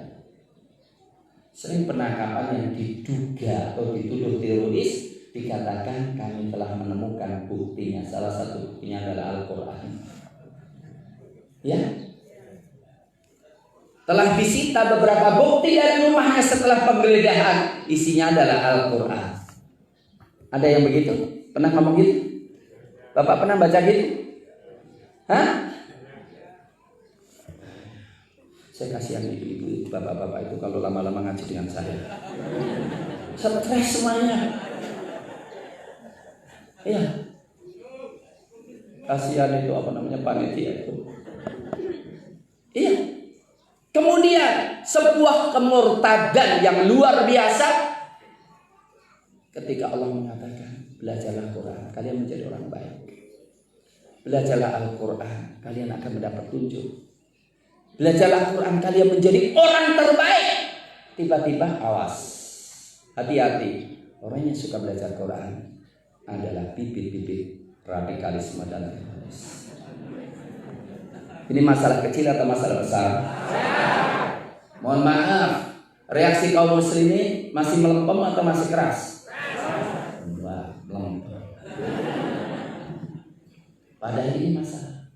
Sering penangkapan yang diduga atau dituduh teroris, dikatakan kami telah menemukan buktinya. Salah satu buktinya adalah Al-Quran. Ya, telah disita beberapa bukti dari rumahnya setelah penggeledahan. Isinya adalah Al-Quran. Ada yang begitu? Pernah ngomong gitu? Bapak pernah baca gitu? Hah? Saya kasihan ibu-ibu, bapak-bapak itu kalau lama-lama ngaji dengan saya. Stres semuanya. Iya. Kasihan itu panitia itu. Iya. Kemudian sebuah kemurtadan yang luar biasa ketika Allah mengatakan, belajarlah Quran, kalian menjadi orang baik. Belajarlah Al-Quran, kalian akan mendapat tunjuk. Belajarlah Al-Quran, kalian menjadi orang terbaik. Tiba-tiba awas, hati-hati. Orang yang suka belajar Quran adalah bibit-bibit radikalisme dan teroris. Ini masalah kecil atau masalah besar? Mohon maaf, reaksi kaum muslimin masih melempem atau masih keras? Padahal ini masalah.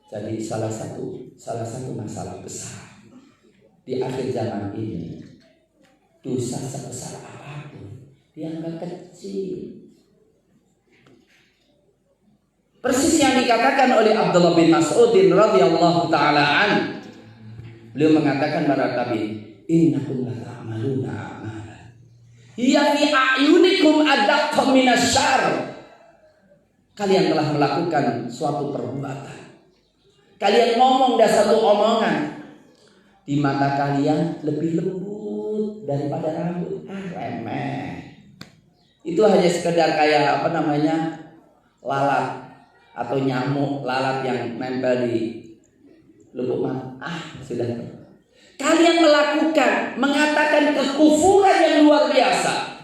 Jadi salah satu masalah besar di akhir zaman ini, dosa sebesar apapun dianggap kecil. Persis yang dikatakan oleh Abdullah bin Mas'ud radhiyallahu taala an. Beliau mengatakan kepada tabi'in, innakum la ta'maluna a'malan hiya fi a'yunikum adaqqu minasyarr. Kalian telah melakukan suatu perbuatan. Kalian ngomong dah satu omongan. Di mata kalian lebih lembut daripada rambut. Remeh. Itu hanya sekedar kayak lalat atau nyamuk lalat yang nempel di lubuk mata. Sudah. Kalian mengatakan kekufuran yang luar biasa.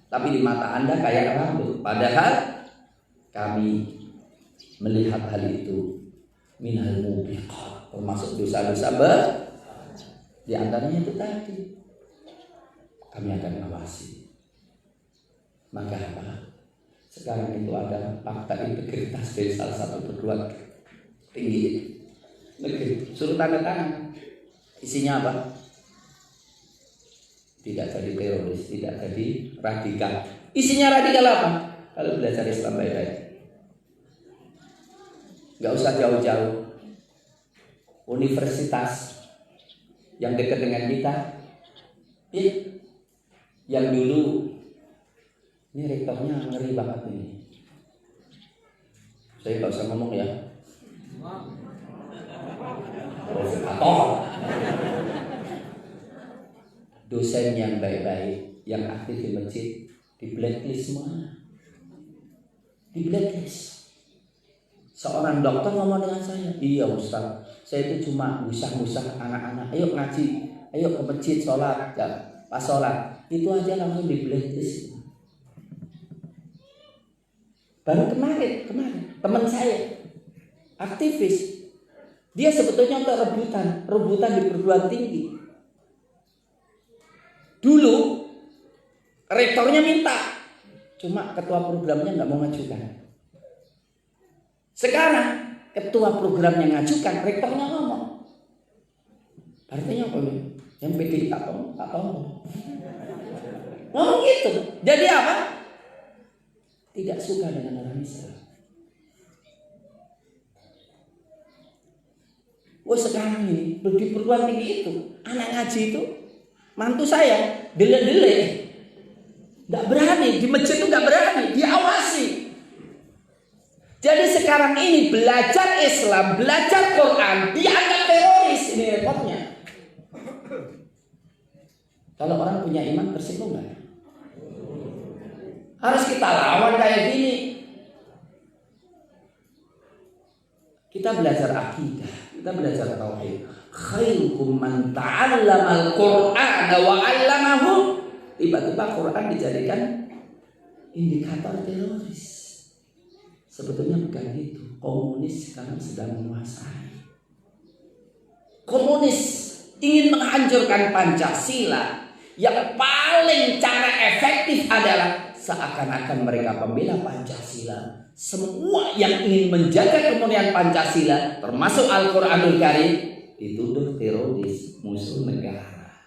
Tapi di mata Anda kayak rambut. Padahal kami melihat hal itu minal mubiqat, termasuk dosa-dosa di antaranya itu tadi. Kami akan mengawasi. Maka apa? Sekarang itu ada fakta integritas dari salah satu perguruan tinggi negeri. Suruh tanda tangan. Isinya apa? Tidak jadi teroris, tidak jadi radikal. Isinya radikal apa? Kalau belajar Islam baik-baik. Gak usah jauh-jauh. Universitas yang dekat dengan kita, yang dulu ini rektornya ngeri banget ini. Saya gak usah ngomong ya. Provokator. Dosen yang baik-baik, yang aktif di masjid, di blacklist semua. Di blacklist. Seorang dokter ngomong dengan saya, iya Ustaz, saya itu cuma ngusah-ngusah anak-anak, ayo ngaji, ayo ke masjid sholat, ya, pas sholat, itu aja langsung di blacklist. Baru kemarin teman saya aktivis, dia sebetulnya untuk rebutan di perguruan tinggi. Dulu rektornya minta, cuma ketua programnya nggak mau ngajukan. Sekarang ketua program yang ngajukan, rektornya ngomong. Artinya apa nih? Yang PD tak tahu. Ngomong gitu. Jadi apa? tidak suka dengan orang Islam. Sekarang ini di perguruan tinggi itu anak ngaji itu mantu saya dele-dele, nggak berani di masjid itu, nggak berani diawasi. Jadi sekarang ini belajar Islam, belajar Quran dianggap teroris. Ini repotnya. Kalau orang punya iman tersinggung nggak? Harus kita lawan kayak gini. Kita belajar akidah, kita belajar tauhid. Khairukum man ta'allama al-Qur'ana wa 'allamahu. Tiba-tiba Quran dijadikan indikator teroris. Sebetulnya bukan itu. Komunis sekarang sedang menguasai. Komunis ingin menghancurkan Pancasila. Yang paling cara efektif adalah seakan-akan mereka pembela Pancasila. Semua yang ingin menjaga kemurnian Pancasila, termasuk Al-Quranul Karim, dituduh teroris, musuh negara.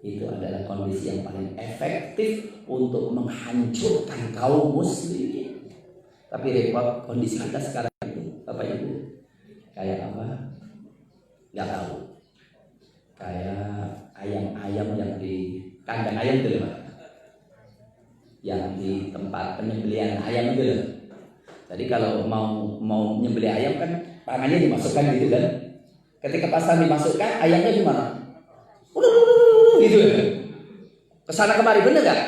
Itu adalah kondisi yang paling efektif untuk menghancurkan kaum muslimin. Tapi repot kondisi kita sekarang itu, Bapak Ibu, kayak apa? Nggak tahu. Kayak ayam-ayam yang di kandang ayam itu, Pak. Yang di tempat penyembelihan ayam itu. Jadi kalau mau nyembelih ayam kan tangannya dimasukkan gitu kan. Ketika pasang dimasukkan, ayamnya gimana? Gitu. Kesana kemari, bener gak?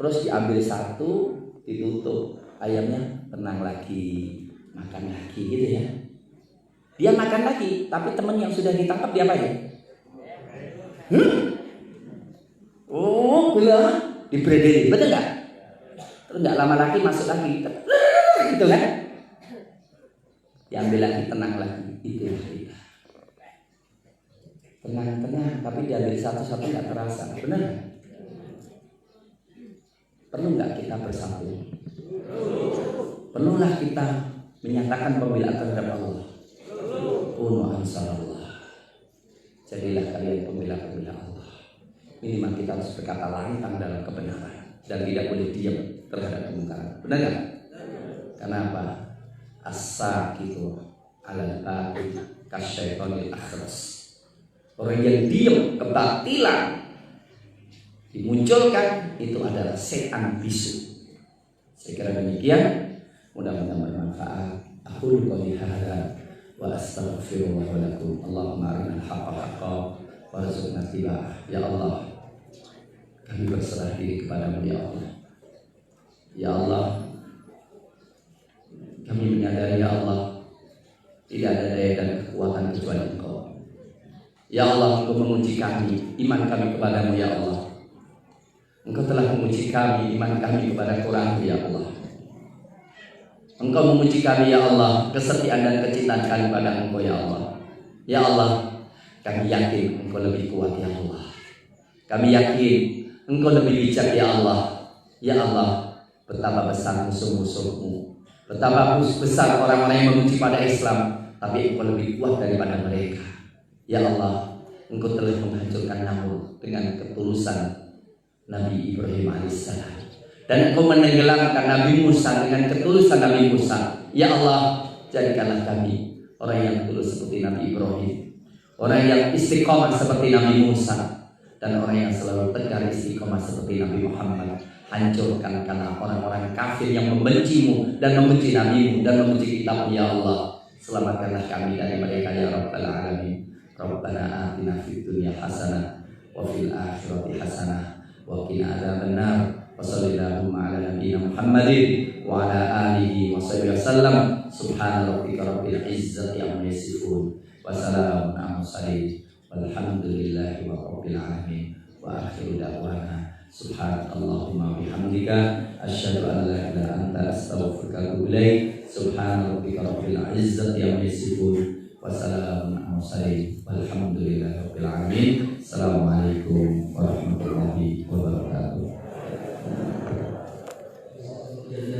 Terus diambil satu, ditutup, ayamnya tenang lagi, makan lagi gitu ya. Dia makan lagi, tapi teman yang sudah ditangkap dia apa ya? Gila, dibredeli, bener gak? Terus nggak lama lagi masuk lagi, gitu kan? Diambil lagi, tenang lagi, itu kita. Tenang, tapi diambil satu-satu nggak terasa, benar? Perlu nggak kita bersatu? Perlulah kita menyatakan pembelaan terhadap Allah. Kunu ansarallah. Jadilah kalian pembela Allah. Minimal kita harus berkata lantang dalam kebenaran dan tidak boleh diam terhadap kemungkaran. Benar nggak? Kenapa? As-sakitu 'alal batil kasyaitonil akhras. Orang yang diam kebatilan dimunculkan itu adalah setan bisu. Saya kira demikian. Mudah-mudahan bermanfaat. Aqulu qouli hadza wa astaghfirullah wa lakum. Allahumma arinal haqqa haqqan warzuqna ittiba'ah. Ya Allah, kami berserah diri kepadamu ya Allah. Ya Allah, kami menyadari ya Allah, tidak ada daya dan kekuatan kecuali Engkau. Ya Allah, Engkau menguji kami, iman kami kepadamu ya Allah. Engkau telah menguji kami, iman kami kepada Quran ya Allah. Engkau menguji kami ya Allah, kesetiaan dan kecintaan kami pada Engkau ya Allah. Ya Allah, kami yakin Engkau lebih kuat ya Allah. Kami yakin Engkau lebih bijak ya Allah. Ya Allah, betapa besar musuh-musuhmu, betapa besar orang-orang yang membenci pada Islam, tapi Engkau lebih kuat daripada mereka. Ya Allah, Engkau telah menghancurkan Namrud dengan ketulusan Nabi Ibrahim alaihissalam, dan Engkau menenggelamkan Nabi Musa dengan ketulusan Nabi Musa. Ya Allah, jadikanlah kami orang yang tulus seperti Nabi Ibrahim, orang yang istiqomah seperti Nabi Musa, dan orang yang selalu tegar istiqomah seperti Nabi Muhammad. Hancurkan karena orang-orang kafir yang membencimu dan membenci Nabimu dan membenci kitabmu ya Allah. Selamatkanlah kami dari mereka ya Rabbal Alamin. Rabbana atina fid dunya hasanah wa fil akhirati hasanah wa qina adzabannar. Wa sallallahu ala nabiyyina Muhammadin wa ala alihi wa sahbihi wasallam. Subhana rabbika rabbil izzati amma yasifun wa salamun alal mursalin walhamdulillahi rabbil alamin. Wa akhiru da'wana subhanallahumma bihamdika asyhadu an la ilaha illa anta astaghfiruka wa atubu ilaik. Subhana rabbika rabbil izzati amma yasifun wa salamun alal mursalin walhamdulillahi rabbil alamin. Assalamualaikum warahmatullahi wabarakatuh.